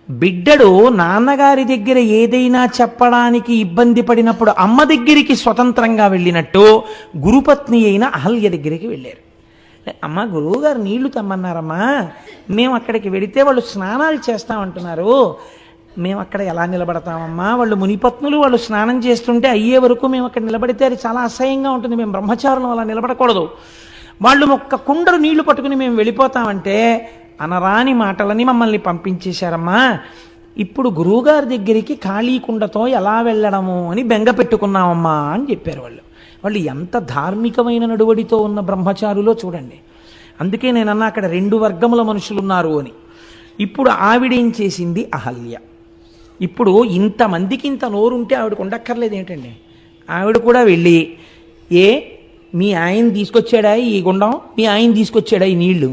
S1: బిడ్డడు నాన్నగారి దగ్గర ఏదైనా చెప్పడానికి ఇబ్బంది పడినప్పుడు అమ్మ దగ్గరికి స్వతంత్రంగా వెళ్ళినట్టు గురుపత్ని అయిన అహల్య దగ్గరికి వెళ్ళారు. అమ్మ, గురువుగారు నీళ్లు తెమ్మన్నారమ్మా, మేము అక్కడికి వెడితే వాళ్ళు స్నానాలు చేస్తామంటున్నారు, మేము అక్కడ ఎలా నిలబడతామమ్మా? వాళ్ళు మునిపత్నులు, వాళ్ళు స్నానం చేస్తుంటే అయ్యే వరకు మేము అక్కడ నిలబడితే అది చాలా అసహ్యంగా ఉంటుంది, మేము బ్రహ్మచారులు అలా నిలబడకూడదు. వాళ్ళు ఒక్క కుండలు నీళ్లు పట్టుకుని మేము వెళ్ళిపోతామంటే అనరాని మాటలని మమ్మల్ని పంపించేశారమ్మా. ఇప్పుడు గురువుగారి దగ్గరికి ఖాళీ కుండతో ఎలా వెళ్ళడము అని బెంగ పెట్టుకున్నామమ్మా అని చెప్పారు వాళ్ళు. వాళ్ళు ఎంత ధార్మికమైన నడువడితో ఉన్న బ్రహ్మచారులో చూడండి. అందుకే నేనన్నా అక్కడ రెండు వర్గముల మనుషులు ఉన్నారు అని. ఇప్పుడు ఆవిడేం చేసింది? అహల్య. ఇప్పుడు ఇంతమందికి ఇంత నోరుంటే ఆవిడకు ఉండక్కర్లేదు ఏంటండి? ఆవిడ కూడా వెళ్ళి, మీ ఆయన తీసుకొచ్చాడా ఈ గుండం, మీ ఆయన తీసుకొచ్చాడా ఈ నీళ్లు,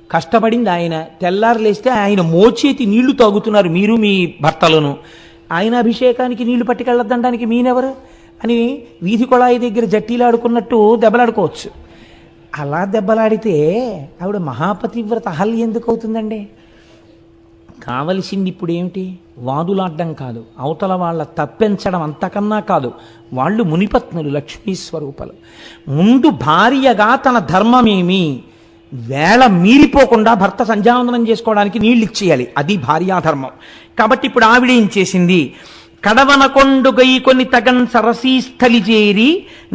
S1: కష్టపడింది ఆయన, తెల్లారు లేస్తే ఆయన మోచేతి నీళ్లు తాగుతున్నారు మీరు మీ భర్తలను, ఆయన అభిషేకానికి నీళ్లు పట్టుకెళ్ళొద్దనడానికి మీనెవరు అని వీధి కొళాయి దగ్గర జట్టీలాడుకున్నట్టు దెబ్బలాడుకోవచ్చు. అలా దెబ్బలాడితే ఆవిడ మహాపతివ్రత అహల్య ఎందుకు అవుతుందండి? కావలసింది ఇప్పుడు ఏమిటి? వాదులాడ్డం కాదు, అవతల వాళ్ళ తప్పించడం అంతకన్నా కాదు. వాళ్ళు మునిపత్నులు, లక్ష్మీ స్వరూపాలు. ముందు భార్యగా తన ధర్మమేమి వేళ మీరిపోకుండా భర్త సంధ్యావందనం చేసుకోవడానికి నీళ్ళు ఇచ్చేయాలి, అది భార్యాధర్మం. కాబట్టి ఇప్పుడు ఆవిడేం చేసింది? కడవన కొండు గైకొని తగన్ సరసీస్థలి చేరి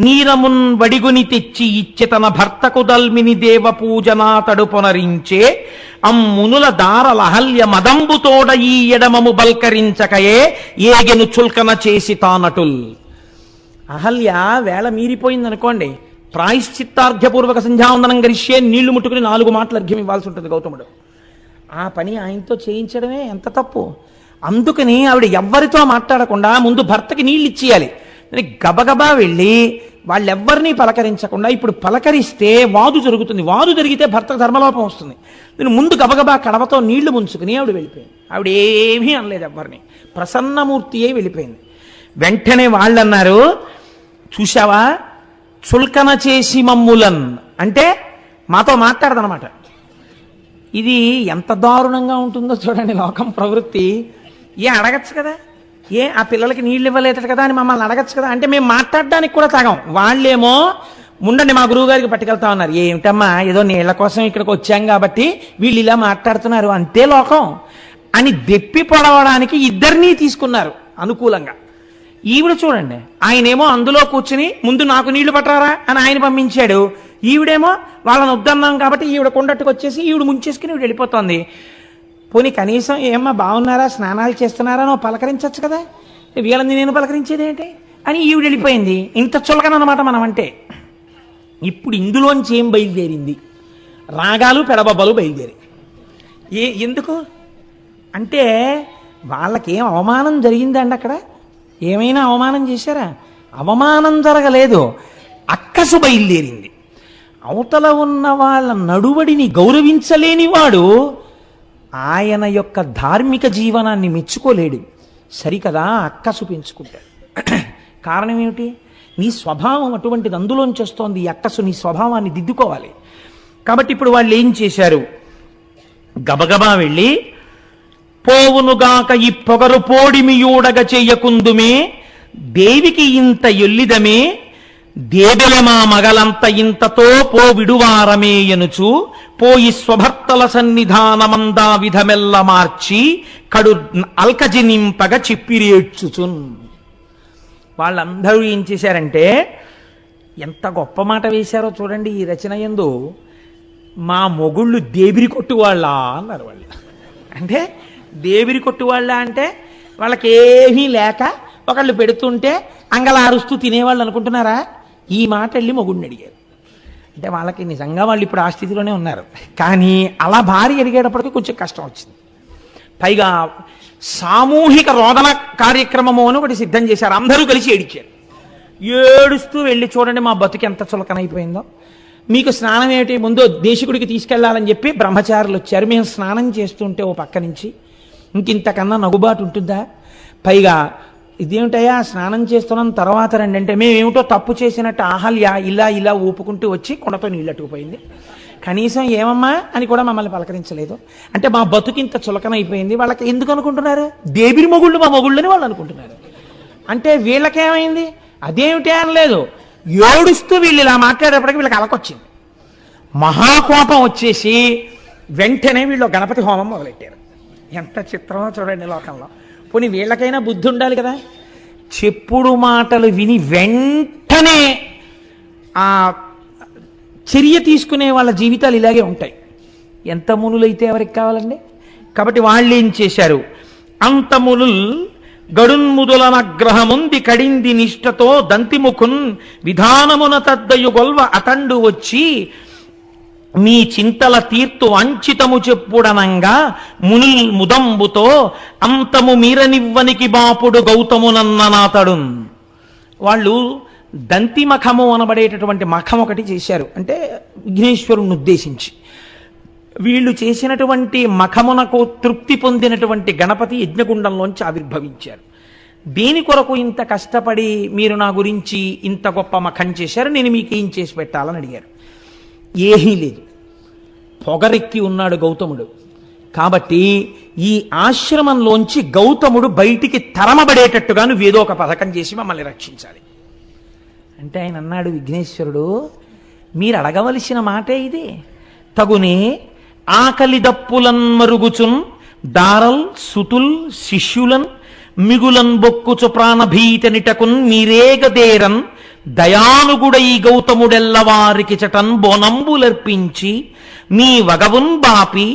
S1: నీరమున్ వడిగుని తెచ్చి ఇచ్చి తన భర్తకు దల్మిని దేవ పూజనా తడుపొనరించే అమ్మునుల దారలహల్య మదంబుతోడ ఈ ఎడమము బల్కరించకయే ఏగెను చుల్కన చేసి తానటుల్. అహల్య వేళ మీరిపోయిందనుకోండి, ప్రాయశ్చిత్తార్ఘ్యపూర్వక సంధ్యావందనం గరిష్యే నీళ్లు ముట్టుకుని 4 మాటలు అర్ఘ్యం ఇవ్వాల్సి ఉంటుంది గౌతముడు. ఆ పని ఆయనతో చేయించడమే ఎంత తప్పు. అందుకని ఆవిడ ఎవ్వరితో మాట్లాడకుండా ముందు భర్తకి నీళ్ళు ఇచ్చేయాలి. గబగబా వెళ్ళి వాళ్ళెవ్వరినీ పలకరించకుండా ఇప్పుడు పలకరిస్తే వాదు జరుగుతుంది. వాదు జరిగితే భర్తకు ధర్మలోపం వస్తుంది. నేను ముందు గబగబా కడవతో నీళ్లు ముంచుకుని ఆవిడ వెళ్ళిపోయింది. ఆవిడ ఏమీ అనలేదు ఎవ్వరిని, ప్రసన్నమూర్తి అయి వెళ్ళిపోయింది. వెంటనే వాళ్ళన్నారు, చూశావా చుల్కన చేసి మమ్ములన్ అంటే మాతో మాట్లాడదనమాట. ఇది ఎంత దారుణంగా ఉంటుందో చూడండి లోకం ప్రవృత్తి. అడగచ్చు కదా, ఆ పిల్లలకి నీళ్ళు ఇవ్వలేదు కదా అని మమ్మల్ని అడగచ్చు కదా అంటే మేము మాట్లాడడానికి కూడా తాగం. వాళ్ళేమో ముండండి మా గురువు గారికి పట్టుకెళ్తా ఉన్నారు. ఏమిటమ్మా ఏదో నీళ్ల కోసం ఇక్కడికి వచ్చాం కాబట్టి వీళ్ళు ఇలా మాట్లాడుతున్నారు అంతే లోకం అని దెప్పి పొడవడానికి ఇద్దరినీ తీసుకున్నారు అనుకూలంగా. ఈవిడ చూడండి, ఆయనేమో అందులో కూర్చుని ముందు నాకు నీళ్లు పట్టరారా అని ఆయన పంపించాడు. ఈవిడేమో వాళ్ళని వద్దన్నాం కాబట్టి ఈవిడ కొండట్టుకు వచ్చేసి ఈవిడ ముంచేసుకుని ఈవిడ వెళ్ళిపోతుంది. పోనీ కనీసం ఏమ్మా బాగున్నారా, స్నానాలు చేస్తున్నారా నువ్వు పలకరించవచ్చు కదా, వీళ్ళని నేను పలకరించేది ఏంటి అని ఈవిడ వెళ్ళిపోయింది. ఇంత చులకనమాట మనం అంటే. ఇప్పుడు ఇందులోంచి ఏం బయలుదేరింది? రాగాలు పెడబబ్బలు బయలుదేరి. ఎందుకు అంటే వాళ్ళకేం అవమానం జరిగిందండి అక్కడ? ఏమైనా అవమానం చేశారా? అవమానం జరగలేదు, అక్కసు బయలుదేరింది. అవతల ఉన్న వాళ్ళ నడువడిని గౌరవించలేని వాడు ఆయన యొక్క ధార్మిక జీవనాన్ని మెచ్చుకోలేడు. సరికదా, అక్కసు పెంచుకుంటాడు. కారణం ఏమిటి? నీ స్వభావం అటువంటిది, అందులోంచి వస్తోంది ఈ అక్కసు. నీ స్వభావాన్ని దిద్దుకోవాలి. కాబట్టి ఇప్పుడు వాళ్ళు ఏం చేశారు? గబగబా వెళ్ళి పోవునుగాక ఈ పొగరు పోడిమియూడగ చెయ్యకుందుమే దేవికి ఇంత ఎల్లిదమే దేబెలమా మగలంత ఇంతతో పో విడువారమే ఎనుచు పోయి స్వభర్తల సన్నిధానమందా విధమెల్ల మార్చి కడు అల్కజి నింపగ చిప్పిరేడ్చుచున్. వాళ్ళందరూ ఏం చేశారంటే ఎంత గొప్ప మాట వేశారో చూడండి ఈ రచన యందు. మా మొగుళ్ళు దేబిరి కొట్టు వాళ్ళ అన్నారు వాళ్ళు. అంటే దేబిరి కొట్టు వాళ్ళ అంటే వాళ్ళకేమీ లేక ఒకళ్ళు పెడుతుంటే అంగలారుస్తూ తినేవాళ్ళు అనుకుంటున్నారా? ఈ మాట వెళ్ళి మొగుడిని అడిగారు. అంటే వాళ్ళకి నిజంగా వాళ్ళు ఇప్పుడు ఆ స్థితిలోనే ఉన్నారు. కానీ అలా భార్య అడిగేటప్పటికీ కొంచెం కష్టం వచ్చింది. పైగా సామూహిక రోదన కార్యక్రమము అని ఒకటి సిద్ధం చేశారు. అందరూ కలిసి ఏడిచారు. ఏడుస్తూ వెళ్ళి చూడండి మా బతుకు ఎంత చులకనైపోయిందో. మీకు స్నానం ఏమిటి, ముందు దేశికుడికి తీసుకెళ్లాలని చెప్పి బ్రహ్మచారులు వచ్చారు. మేము స్నానం చేస్తుంటే ఓ పక్క నుంచి ఇంకింతకన్నా నగుబాటు ఉంటుందా? పైగా ఇదేమిటయ్యా స్నానం చేస్తున్నాం తర్వాత రండి అంటే మేమేమిటో తప్పు చేసినట్టు ఆహల్య ఇలా ఇలా ఊపుకుంటూ వచ్చి కొండతో నీళ్ళట్టుకుపోయింది. కనీసం ఏమమ్మా అని కూడా మమ్మల్ని పలకరించలేదు. అంటే మా బతుకింత చులకనైపోయింది. వాళ్ళకి ఎందుకు అనుకుంటున్నారు? దేబిరి మొగుళ్ళు మా మొగుళ్ళని వాళ్ళు అనుకుంటున్నారు. అంటే వీళ్ళకేమైంది? అదేమిటి అనలేదు. ఏడుస్తూ వీళ్ళు ఇలా మాట్లాడేటప్పటికి వీళ్ళకి అలకొచ్చింది. మహాకోపం వచ్చేసి వెంటనే వీళ్ళు గణపతి హోమం మొదలెట్టారు. ఎంత చిత్రమో చూడండి లోకంలో. పోనీ వీళ్ళకైనా బుద్ధి ఉండాలి కదా. చెప్పుడు మాటలు విని వెంటనే ఆ చర్య తీసుకునే వాళ్ళ జీవితాలు ఇలాగే ఉంటాయి. ఎంత మునులైతే ఎవరికి కావాలండి? కాబట్టి వాళ్ళు ఏం చేశారు? అంతమునుల్ గడున్ముదులనగ్రహముంది కడింది నిష్టతో దంతిముఖున్ విధానమున తద్దయు గొల్వ అతండు వచ్చి మీ చింతల తీర్తు అంచితము చెప్పుడనంగా మునుల్ ముదంబుతో అంతము మీరనివ్వనికి బాపుడు గౌతమునన్ననాతడు. వాళ్ళు దంతి మఖము అనబడేటటువంటి మఖం ఒకటి చేశారు. అంటే విఘ్నేశ్వరుణ్ణి ఉద్దేశించి వీళ్ళు చేసినటువంటి మఖమునకు తృప్తి పొందినటువంటి గణపతి యజ్ఞగుండంలోంచి ఆవిర్భవించారు. దేని కొరకు ఇంత కష్టపడి మీరు నా గురించి ఇంత గొప్ప మఖం చేశారు, నేను మీకు ఏం చేసి పెట్టాలని అడిగారు. ఏమీ లేదు, పొగరెక్కి ఉన్నాడు గౌతముడు. కాబట్టి ఈ ఆశ్రమంలోంచి గౌతముడు బయటికి తరమబడేటట్టుగా నువ్వేదో ఒక పథకం చేసి మమ్మల్ని రక్షించాలి అంటే ఆయన అన్నాడు, విఘ్నేశ్వరుడు మీరు అడగవలసిన మాటే ఇది. తగునే ఆకలి దప్పులన్ మరుగుచున్ దారల్ సుతుల్ శిష్యులన్ మిగులన్ బొక్కుచు ప్రాణభీతనిటకున్ మీరేగదేరన్ దయానుగుడై గౌతముడెల్లవారికి చటన్ బోనంబులర్పించి మీ వగవున్ బాపి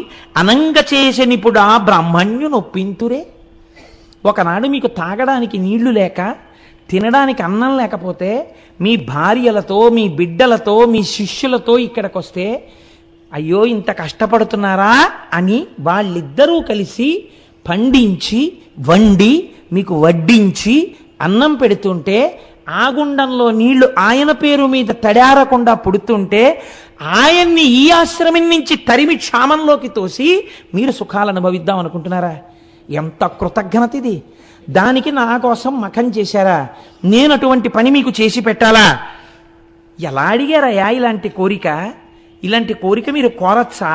S1: అనంగ చేసనిపుడా బ్రాహ్మణ్యు నొప్పింతురే. ఒకనాడు మీకు తాగడానికి నీళ్లు లేక తినడానికి అన్నం లేకపోతే మీ భార్యలతో మీ బిడ్డలతో మీ శిష్యులతో ఇక్కడికి వస్తే అయ్యో ఇంత కష్టపడుతున్నారా అని వాళ్ళిద్దరూ కలిసి పండించి వండి మీకు వడ్డించి అన్నం పెడుతుంటే ఆ గుండంలో నీళ్లు ఆయన పేరు మీద తడారకుండా పుడుతుంటే ఆయన్ని ఈ ఆశ్రమం నుంచి తరిమి క్షామంలోకి తోసి మీరు సుఖాలు అనుభవిద్దాం అనుకుంటున్నారా? ఎంత కృతజ్ఞత ఇది! దానికి నా కోసం మఖం చేశారా? నేను అటువంటి పని మీకు చేసి పెట్టాలా? ఎలా అడిగారయ్యా ఇలాంటి కోరిక? ఇలాంటి కోరిక మీరు కోరచ్చా?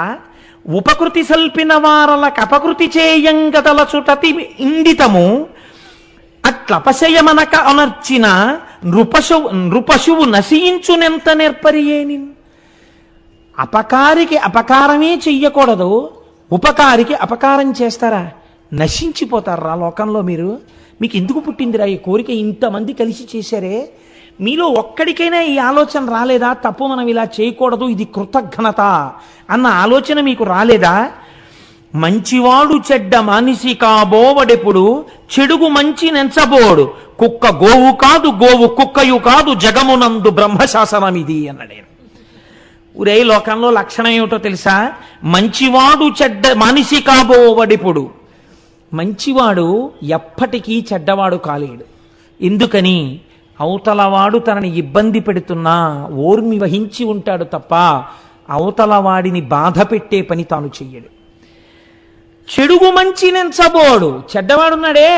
S1: ఉపకృతి సల్పిన వారలకు అపకృతి చేయంగదలచుటతి ఇండితము అట్లపశయమనక అనర్చిన నృపశువు నశించునెంత నేర్పరియేని. అపకారికి అపకారమే చెయ్యకూడదు, ఉపకారికి అపకారం చేస్తారా? నశించిపోతారా లోకంలో మీరు? మీకు ఎందుకు పుట్టిందిరా ఈ కోరిక? ఇంతమంది కలిసి చేశారే, మీలో ఒక్కడికైనా ఈ ఆలోచన రాలేదా? తప్పు, మనం ఇలా చేయకూడదు, ఇది కృతజ్ఞత అన్న ఆలోచన మీకు రాలేదా? మంచివాడు చెడ్డ మనిషి కాబోవడెప్పుడు, చెడుగు మంచి నెంచబోడు. కుక్క గోవు కాదు, గోవు కుక్కయు కాదు, జగమునందు బ్రహ్మశాసనం ఇది అన్నాడు. ఊరే లోకంలో లక్షణం ఏమిటో తెలుసా? మంచివాడు చెడ్డ మనిషి కాబోవడిప్పుడు. మంచివాడు ఎప్పటికీ చెడ్డవాడు కాలేడు. ఎందుకని? అవతలవాడు తనని ఇబ్బంది పెడుతున్నా ఓర్మి వహించి ఉంటాడు తప్ప అవతలవాడిని బాధ పెట్టే పని తాను చెయ్యడు. చెడుగు మంచి నెంచబోడు. చెడ్డవాడున్నాడే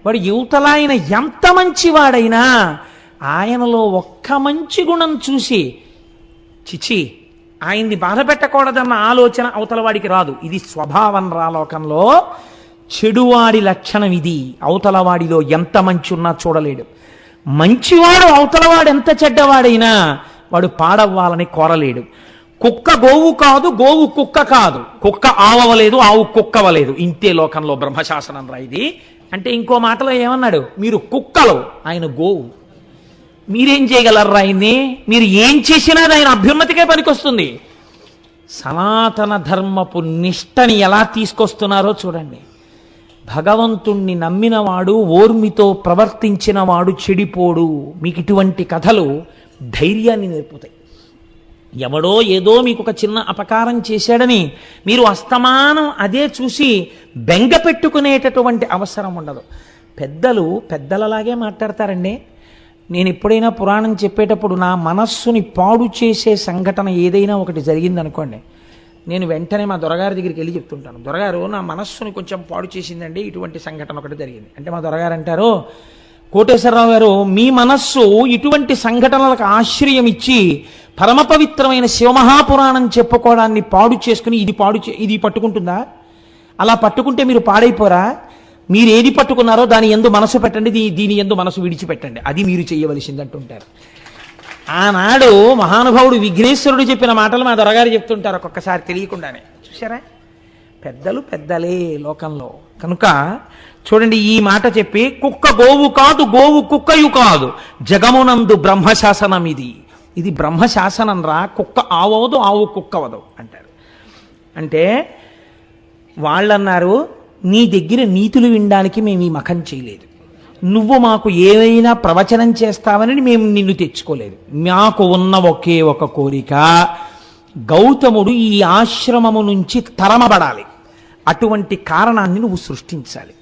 S1: వాడు యువతల ఆయన ఎంత మంచివాడైనా ఆయనలో ఒక్క మంచి గుణం చూసి చిచి ఆయన్ని బాధ పెట్టకూడదన్న ఆలోచన అవతలవాడికి రాదు. ఇది స్వభావం రా లోకంలో. చెడువాడి లక్షణం ఇది. అవతలవాడిలో ఎంత మంచి ఉన్నా చూడలేడు. మంచివాడు అవతలవాడు ఎంత చెడ్డవాడైనా వాడు పాడవ్వాలని కోరలేడు. కుక్క గోవు కాదు, గోవు కుక్క కాదు. కుక్క ఆవవలేదు, ఆవు కుక్కవలేదు. ఇంతే లోకంలో బ్రహ్మశాసనం రా ఇది. అంటే ఇంకో మాటలో ఏమన్నాడు? మీరు కుక్కలు, ఆయన గోవు. మీరేం చేయగలరా ఆయన్ని? మీరు ఏం చేసినా ఆయన అభ్యున్నతికే పనికొస్తుంది. సనాతన ధర్మపు నిష్టని ఎలా తీసుకొస్తున్నారో చూడండి. భగవంతుణ్ణి నమ్మినవాడు, ఓర్మితో ప్రవర్తించిన వాడు చెడిపోడు. మీకు ఇటువంటి కథలు ధైర్యాన్ని నేర్పుతాయి. ఎవడో ఏదో మీకు ఒక చిన్న అపకారం చేశాడని మీరు అస్తమానం అదే చూసి బెంగ పెట్టుకునేటటువంటి అవసరం ఉండదు. పెద్దలు పెద్దలలాగే మాట్లాడతారండి. నేను ఎప్పుడైనా పురాణం చెప్పేటప్పుడు నా మనస్సుని పాడు చేసే సంఘటన ఏదైనా ఒకటి జరిగిందనుకోండి, నేను వెంటనే మా దొరగారి దగ్గరికి వెళ్ళి చెప్తుంటాను. దొరగారు, నా మనస్సుని కొంచెం పాడు చేసిందండి, ఇటువంటి సంఘటన ఒకటి జరిగింది అంటే మా దొరగారు అంటారు, కోటేశ్వరరావు గారు, మీ మనస్సు ఇటువంటి సంఘటనలకు ఆశ్రయం ఇచ్చి పరమ పవిత్రమైన శివమహాపురాణం చెప్పుకోవడాన్ని పాడు చేసుకుని ఇది పట్టుకుంటుందా? అలా పట్టుకుంటే మీరు పాడైపోరా? మీరు ఏది పట్టుకున్నారో దాని యందు మనసు పెట్టండి, దీని యందు మనసు విడిచిపెట్టండి, అది మీరు చేయవలసింది అంటుంటారు. ఆనాడు మహానుభావుడు విఘ్నేశ్వరుడు చెప్పిన మాటలు మా దొరగారు చెప్తుంటారు ఒక్కొక్కసారి తెలియకుండానే. చూసారా? పెద్దలు పెద్దలే లోకంలో. కనుక చూడండి, ఈ మాట చెప్పి కుక్క గోవు కాదు, గోవు కుక్కయు కాదు, జగమునందు బ్రహ్మశాసనం ఇది. ఇది బ్రహ్మశాసనం రా. కుక్క ఆవదు, ఆవు కుక్కవదు అంటారు. అంటే వాళ్ళన్నారు, నీ దగ్గర నీతులు వినడానికి మేము ఈ మఖం చేయలేదు, నువ్వు మాకు ఏమైనా ప్రవచనం చేస్తావని మేము నిన్ను తెచ్చుకోలేదు. మాకు ఉన్న ఒకే ఒక కోరిక, గౌతముడు ఈ ఆశ్రమము నుంచి తరమబడాలి. అటువంటి కారణాన్ని నువ్వు సృష్టించాలి.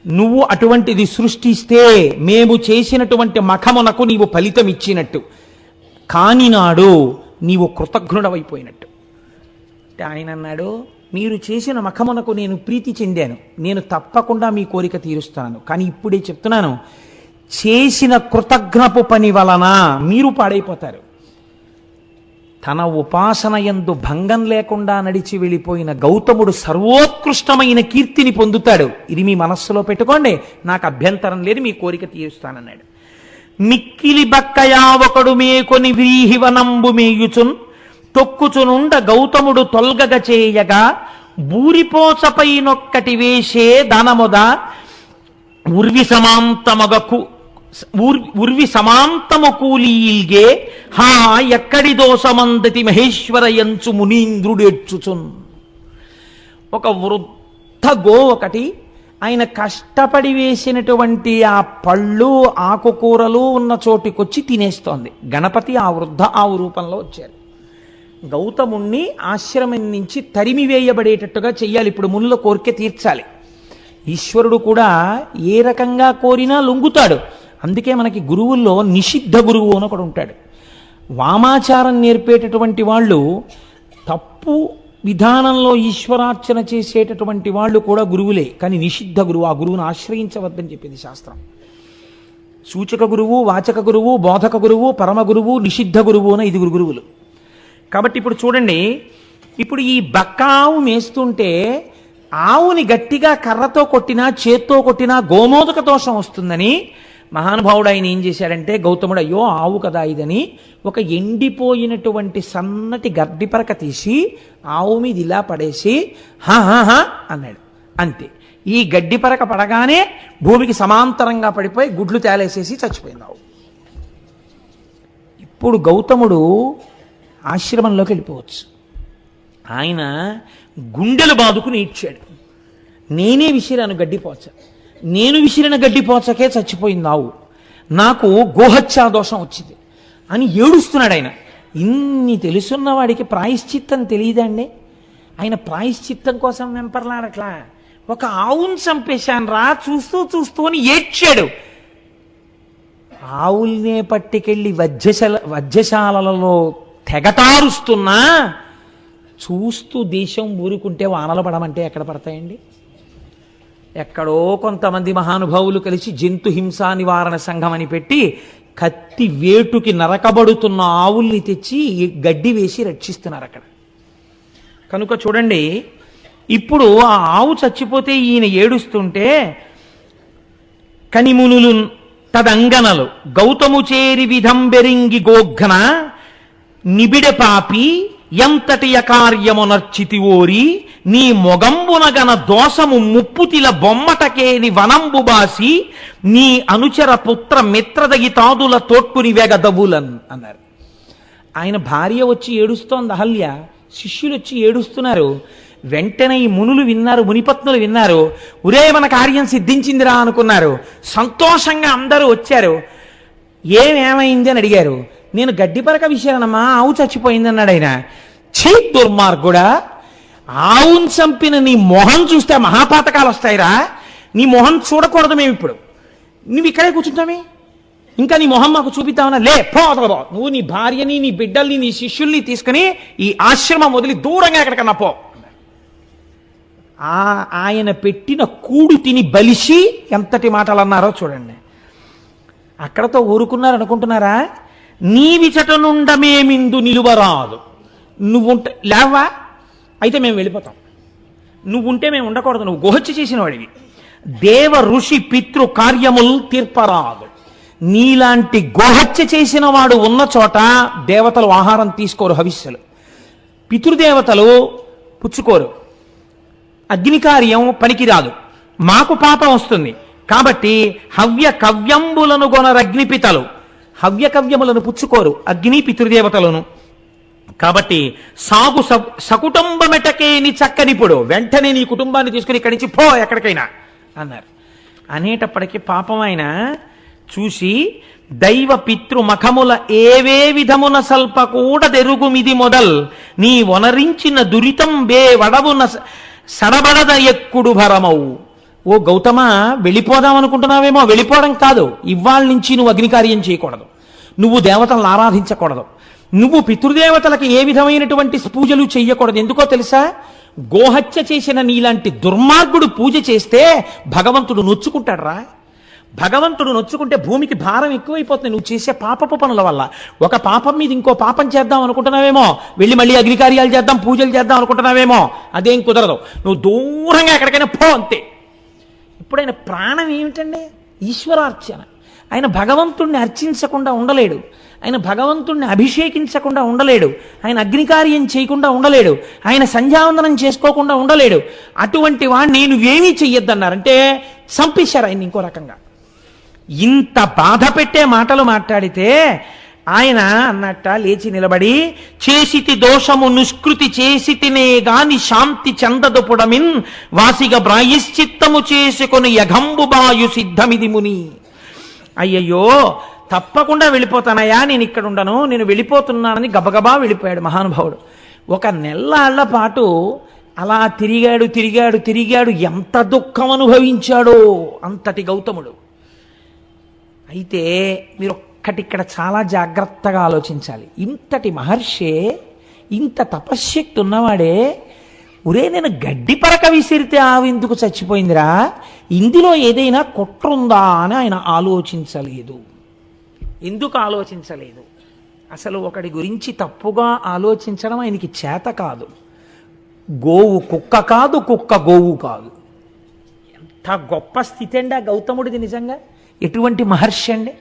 S1: నువ్వు అటువంటిది సృష్టిస్తే మేము చేసినటువంటి మఖమునకు నీవు ఫలితం ఇచ్చినట్టు, కాని నాడు నీవు కృతజ్ఞుడవైపోయినట్టు. అంటే ఆయన అన్నాడు, మీరు చేసిన మఖమునకు నేను ప్రీతి చెందాను, నేను తప్పకుండా మీ కోరిక తీరుస్తాను. కానీ ఇప్పుడే చెప్తున్నాను, చేసిన కృతజ్ఞపు పని వలన మీరు పాడైపోతారు. తన ఉపాసన యందు భంగం లేకుండా నడిచి వెళ్ళిపోయిన గౌతముడు సర్వోత్కృష్టమైన కీర్తిని పొందుతాడు. ఇది మీ మనస్సులో పెట్టుకోండి, నాకు అభ్యంతరం లేదు, మీ కోరిక తీరుస్తానన్నాడు. మిక్కిలి బక్కయా ఒకడు మేకొని వ్రీహివనంబు మేయుచున్ తొక్కుచునుండ గౌతముడు తొల్గగ చేయగా బూరిపోచపై నొక్కటి వేసే దానముద ఉర్వి సమాంతము కూలీల్గే హా ఎక్కడి దోషమందతి మహేశ్వర యంచు మునీంద్రుడేడ్చుచున్. ఒక వృద్ధ గో ఒకటి ఆయన కష్టపడి వేసినటువంటి ఆ పళ్ళు ఆకుకూరలు ఉన్న చోటికొచ్చి తినేస్తోంది. గణపతి ఆ వృద్ధ ఆవు రూపంలో వచ్చారు. గౌతముణ్ణి ఆశ్రమం నుంచి తరిమివేయబడేటట్టుగా చెయ్యాలి. ఇప్పుడు మునుల కోరిక తీర్చాలి. ఈశ్వరుడు కూడా ఏ రకంగా కోరినా లొంగుతాడు. అందుకే మనకి గురువుల్లో నిషిద్ధ గురువు అని ఒకడు ఉంటాడు. వామాచారం నేర్పేటటువంటి వాళ్ళు, తప్పు విధానంలో ఈశ్వరార్చన చేసేటటువంటి వాళ్ళు కూడా గురువులే, కానీ నిషిద్ధ గురువు. ఆ గురువును ఆశ్రయించవద్దని చెప్పింది శాస్త్రం. సూచక గురువు, వాచక గురువు, బోధక గురువు, పరమ గురువు, నిషిద్ధ గురువు అని 5 గురువులు. కాబట్టి ఇప్పుడు చూడండి, ఇప్పుడు ఈ బక్క ఆవు మేస్తుంటే ఆవుని గట్టిగా కర్రతో కొట్టినా చేత్తో కొట్టినా గోమోదక దోషం వస్తుందని మహానుభావుడు ఆయన ఏం చేశాడంటే, గౌతముడు అయ్యో ఆవు కదా ఇదని ఒక ఎండిపోయినటువంటి సన్నటి గడ్డిపరక తీసి ఆవు మీద ఇలా పడేసి హా హా హా అన్నాడు. అంతే. ఈ గడ్డిపరక పడగానే భూమికి సమాంతరంగా పడిపోయి గుడ్లు తేలేసేసి చచ్చిపోయింది ఆవు. ఇప్పుడు గౌతముడు ఆశ్రమంలోకి వెళ్ళిపోవచ్చు. ఆయన గుండెలు బాదుకుని ఈడ్చాడు. నేనే విసిరాను గడ్డిపోచ, నేను విసిరిన గడ్డిపోచకే చచ్చిపోయింది ఆవు, నాకు గోహత్యా దోషం వచ్చింది అని ఏడుస్తున్నాడు ఆయన. ఇన్ని తెలుసున్న వాడికి ప్రాయశ్చిత్తం తెలియదండి. ఆయన ప్రాయశ్చిత్తం కోసం వెంపర్లాడట్లా, ఒక ఆవును చంపేశాను రా చూస్తూ చూస్తూ అని ఏడ్చాడు. ఆవుల్నే పట్టుకెళ్ళి వజ్రశాలలో తెగటారుస్తున్నా చూస్తూ దేశం ఊరుకుంటే వానలు పడమంటే ఎక్కడ పడతాయండి? ఎక్కడో కొంతమంది మహానుభావులు కలిసి జంతు హింసా నివారణ సంఘం అని పెట్టి కత్తి వేటుకి నరకబడుతున్న ఆవుల్ని తెచ్చి గడ్డి వేసి రక్షిస్తున్నారు అక్కడ. కనుక చూడండి, ఇప్పుడు ఆ ఆవు చచ్చిపోతే ఈయన ఏడుస్తుంటే కనిమునులు తదంగనలు గౌతము చేరి విధంబెరింగి గోఘ్న నిబిడ పాపి ఎంతటి అకార్యమునర్చితి ఓరి నీ మొగంబునగన దోషము ముప్పుతిల బొమ్మటకేని వనంబు బాసి నీ అనుచర పుత్ర మిత్రదగి తాదుల తోట్కుని వెగదవులన్ అన్నారు. ఆయన భార్య వచ్చి ఏడుస్తోంది అహల్య, శిష్యులు వచ్చి ఏడుస్తున్నారు. వెంటనే ఈ మునులు విన్నారు, మునిపత్నులు విన్నారు. ఒరే మన కార్యం సిద్ధించిందిరా అనుకున్నారు. సంతోషంగా అందరూ వచ్చారు. ఏమైంది అని అడిగారు. నేను గడ్డిపరక విషయానమ్మా, ఆవు చచ్చిపోయింది అన్నాడు ఆయన. ఛీ దుర్మార్గుడా, ఆవును చంపిన నీ మొహం చూస్తే మహాపాతకాలు వస్తాయిరా. నీ మొహం చూడకూడదు మేము ఇప్పుడు, నువ్వు ఇక్కడే కూర్చుంటామే, ఇంకా నీ మొహం మాకు చూపిద్దామన్నా? లే పోదలబో, నువ్వు నీ భార్యని నీ బిడ్డల్ని నీ శిష్యుల్ని తీసుకుని ఈ ఆశ్రమం వదిలి దూరంగా ఎక్కడికన్నా పో. ఆయన పెట్టిన కూడు తిని బలిసి ఎంతటి మాటలు అన్నారో చూడండి. అక్కడతో ఊరుకున్నారు అనుకుంటున్నారా? నీ విచట నుండమేమిందు నిలువరాదు, నువ్వుంటే లేవా అయితే మేము వెళ్ళిపోతాం, నువ్వుంటే మేము ఉండకూడదు, నువ్వు గోహత్య చేసిన వాడివి, దేవ ఋషి పితృ కార్యములు తీర్పరాదు. నీలాంటి గోహత్య చేసిన వాడు ఉన్న చోట దేవతలు ఆహారం తీసుకోరు, హవిస్సులు, పితృదేవతలు పుచ్చుకోరు, అగ్ని కార్యం పనికిరాదు, మాకు పాపం వస్తుంది. కాబట్టి హవ్య కవ్యంబులను గొనరగ్నిపితలు, హవ్య కవ్యములను పుచ్చుకోరు అగ్ని పితృదేవతలను. కాబట్టి సాగు సకుటుంబమెటకేని చక్కనిప్పుడు, వెంటనే నీ కుటుంబాన్ని తీసుకుని ఇక్కడి నుంచి పో ఎక్కడికైనా అన్నారు. అనేటప్పటికీ పాపం ఆయన చూసి దైవ పితృ మఖముల ఏవే విధమున సల్ప కూడా తెరుగుమిది మొదల్ నీ వనరించిన దురితం బే వడవున సడబడద ఎక్కుడు భరమవు. ఓ గౌతమ, వెళ్ళిపోదాం అనుకుంటున్నావేమో, వెళ్ళిపోవడం కాదు, ఇవాళ నుంచి నువ్వు అగ్నికార్యం చేయకూడదు, నువ్వు దేవతలను ఆరాధించకూడదు, నువ్వు పితృదేవతలకు ఏ విధమైనటువంటి పూజలు చెయ్యకూడదు. ఎందుకో తెలుసా? గోహత్య చేసిన నీలాంటి దుర్మార్గుడు పూజ చేస్తే భగవంతుడు నొచ్చుకుంటాడు రా. భగవంతుడు నొచ్చుకుంటే భూమికి భారం ఎక్కువైపోతుంది నువ్వు చేసే పాపపు పనుల వల్ల. ఒక పాపం మీద ఇంకో పాపం చేద్దాం అనుకుంటున్నావేమో, వెళ్ళి మళ్ళీ అగ్నికార్యాలు చేద్దాం పూజలు చేద్దాం అనుకుంటున్నావేమో, అదేం కుదరదు, నువ్వు దూరంగా ఎక్కడికైనా పో అంతే. ఇప్పుడు ఆయన ప్రాణం ఏమిటండి? ఈశ్వరార్చన. ఆయన భగవంతుణ్ణి అర్చించకుండా ఉండలేడు, ఆయన భగవంతుణ్ణి అభిషేకించకుండా ఉండలేడు, ఆయన అగ్నికార్యం చేయకుండా ఉండలేడు, ఆయన సంధ్యావందనం చేసుకోకుండా ఉండలేడు. అటువంటి వాడిని నువ్వేమీ చెయ్యొద్దన్నారంటే చంపేశారు ఆయన ఇంకో రకంగా. ఇంత బాధ పెట్టే మాటలు మాట్లాడితే ఆయన అన్నట్ట లేచి నిలబడి చేసితి దోషము నిష్కృతి చేసితినే గాని శాంతి చందదుపుడమిన్ వాసిగ ప్రాయశ్చిత్తము చేసుకొని యఘంబు బాయు సిద్ధమిది ముని. అయ్యయ్యో తప్పకుండా వెళ్ళిపోతానయ్యా, నేను ఇక్కడ ఉండను, నేను వెళ్ళిపోతున్నానని గబగబా వెళ్ళిపోయాడు మహానుభావుడు. 1 నెలల పాటు అలా తిరిగాడు తిరిగాడు తిరిగాడు, ఎంత దుఃఖం అనుభవించాడో అంతటి గౌతముడు. అయితే మీరు ఒక్కటిక్కడ చాలా జాగ్రత్తగా ఆలోచించాలి. ఇంతటి మహర్షే, ఇంత తపశ్శక్తి ఉన్నవాడే, ఒరే నేను గడ్డి పరక విసిరితే ఆవెందుకు చచ్చిపోయిందిరా, ఇందులో ఏదైనా కుట్రుందా అని ఆయన ఆలోచించలేదు. ఎందుకు ఆలోచించలేదు? అసలు ఒకడి గురించి తప్పుగా ఆలోచించడం ఆయనకి చేత కాదు. గోవు కుక్క కాదు, కుక్క గోవు కాదు. ఎంత గొప్ప స్థితి అండి ఆ గౌతముడిది నిజంగా. ఎటువంటి మహర్షి అండి.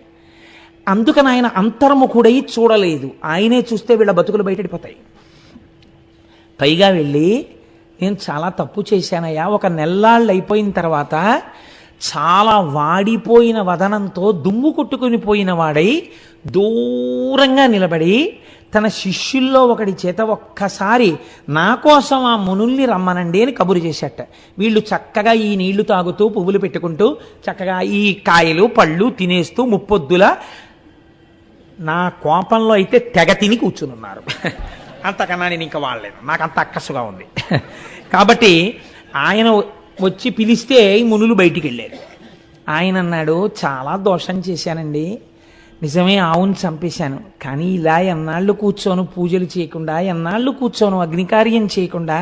S1: అందుకని ఆయన అంతర్ముఖుడై చూడలేదు. ఆయనే చూస్తే వీళ్ళ బతుకులు బయటడిపోతాయి. పైగా వెళ్ళి నేను చాలా తప్పు చేశానయ్యా, ఒక నెల్లాళ్ళు అయిపోయిన తర్వాత చాలా వాడిపోయిన వదనంతో దుమ్ము కొట్టుకుని పోయిన వాడై దూరంగా నిలబడి తన శిష్యుల్లో ఒకడి చేత ఒక్కసారి నా కోసం ఆ మునుల్ని రమ్మనండి అని కబురు చేశాట. వీళ్ళు చక్కగా ఈ నీళ్లు తాగుతూ పువ్వులు పెట్టుకుంటూ చక్కగా ఈ కాయలు పళ్ళు తినేస్తూ ముప్పొద్దుల నా కోపంలో అయితే తెగ తిని కూర్చునున్నారు. అంతకన్నా నేను ఇంకా వాడలేదు, నాకు అంత అక్కసుగా ఉంది. కాబట్టి ఆయన వచ్చి పిలిస్తే ఈ మునులు బయటికి వెళ్ళారు. ఆయన అన్నాడు, చాలా దోషం చేశానండి, నిజమే ఆవును చంపేశాను, కానీ ఇలా ఎన్నాళ్ళు కూర్చోను పూజలు చేయకుండా, ఎన్నాళ్ళు కూర్చోను అగ్నికార్యం చేయకుండా,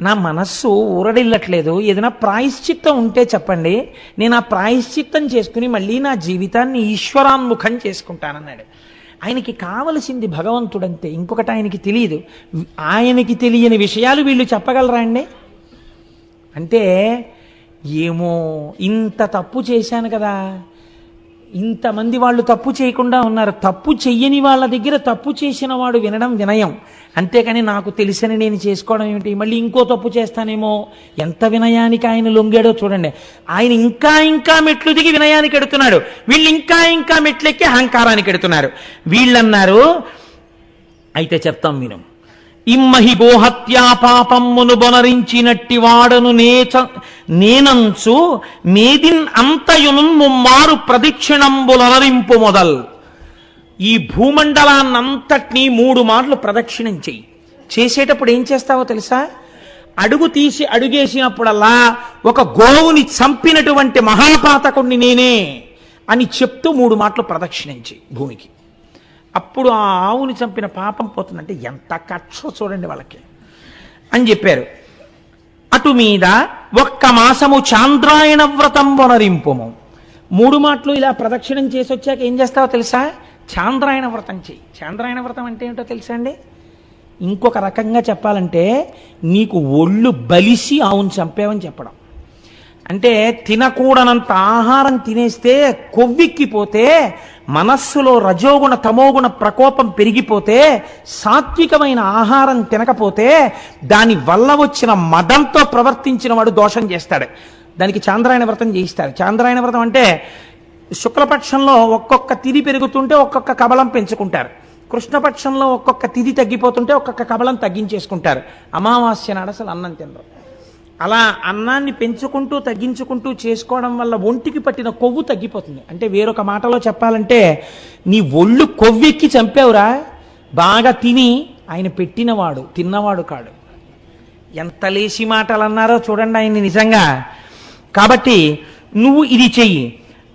S1: నా మనస్సు ఊరడిల్లట్లేదు. ఏదైనా ప్రాయశ్చిత్తం ఉంటే చెప్పండి, నేను ఆ ప్రాయశ్చిత్తం చేసుకుని మళ్ళీ నా జీవితాన్ని ఈశ్వరాన్ముఖం చేసుకుంటానన్నాడు. ఆయనకి కావలసింది భగవంతుడంతే, ఇంకొకటి ఆయనకి తెలియదు. ఆయనకి తెలియని విషయాలు వీళ్ళు చెప్పగలరా అండి? అంటే ఏమో ఇంత తప్పు చేశాను కదా, ఇంతమంది వాళ్ళు తప్పు చేయకుండా ఉన్నారు, తప్పు చెయ్యని వాళ్ళ దగ్గర తప్పు చేసిన వాడు వినడం వినయం, అంతేకాని నాకు తెలిసని నేను చేసుకోవడం ఏమిటి, మళ్ళీ ఇంకో తప్పు చేస్తానేమో. ఎంత వినయానికి ఆయన లొంగాడో చూడండి. ఆయన ఇంకా ఇంకా మెట్లు దిగి వినయానికి ఎడుతున్నాడు, వీళ్ళు ఇంకా ఇంకా మెట్లెక్కి అహంకారానికి ఎడుతున్నారు. వీళ్ళన్నారు, అయితే చెప్తాం విను. ఇమ్మహి గోహత్యా పాపమ్మును బొనరించినట్టి వాడను నేనంచు మేదిన్ అంతయును ముమ్మారు ప్రదక్షిణంబులనరింపు మొదల్. ఈ భూమండలాన్నంతటినీ 3 మార్లు ప్రదక్షిణం చెయ్యి. చేసేటప్పుడు ఏం చేస్తావో తెలుసా? అడుగు తీసి అడుగేసినప్పుడల్లా ఒక గోవుని చంపినటువంటి మహాపాతకుణ్ణి నేనే అని చెప్తూ 3 మార్లు ప్రదక్షిణం చెయ్యి భూమికి. అప్పుడు ఆ ఆవుని చంపిన పాపం పోతుందంటే ఎంత కక్షో చూడండి వాళ్ళకి అని చెప్పారు. అటు మీద ఒక్క మాసము చాంద్రాయణ వ్రతం వనరింపుము. 3 మాటలు ఇలా ప్రదక్షిణం చేసి వచ్చాక ఏం చేస్తావో తెలుసా? చాంద్రాయణ వ్రతం చెయ్యి. చాంద్రాయణ వ్రతం అంటే ఏంటో తెలుసా అండి? ఇంకొక రకంగా చెప్పాలంటే నీకు ఒళ్ళు బలిసి ఆవును చంపేవని చెప్పడం. అంటే తినకూడనంత ఆహారం తినేస్తే కొవ్వెక్కిపోతే, మనస్సులో రజోగుణ తమోగుణ ప్రకోపం పెరిగిపోతే, సాత్వికమైన ఆహారం తినకపోతే దాని వల్ల వచ్చిన మదంతో ప్రవర్తించిన వాడు దోషం చేస్తాడు. దానికి చాంద్రాయణ వ్రతం చేయిస్తారు. చాంద్రాయణ వ్రతం అంటే శుక్లపక్షంలో ఒక్కొక్క తిథి పెరుగుతుంటే ఒక్కొక్క కబలం పెంచుకుంటారు, కృష్ణపక్షంలో ఒక్కొక్క తిథి తగ్గిపోతుంటే ఒక్కొక్క కబలం తగ్గించేసుకుంటారు. అమావాస్య నాడు అసలు అన్నం తినరు. అలా అన్నాన్ని పెంచుకుంటూ తగ్గించుకుంటూ చేసుకోవడం వల్ల ఒంటికి పట్టిన కొవ్వు తగ్గిపోతుంది. అంటే వేరొక మాటలో చెప్పాలంటే నీ ఒళ్ళు కొవ్వెక్కి చంపావురా, బాగా తిని ఆయన పెట్టినవాడు తిన్నవాడు కాడు. ఎంత లేసి మాటలు అన్నారో చూడండి ఆయన్ని నిజంగా. కాబట్టి నువ్వు ఇది చెయ్యి.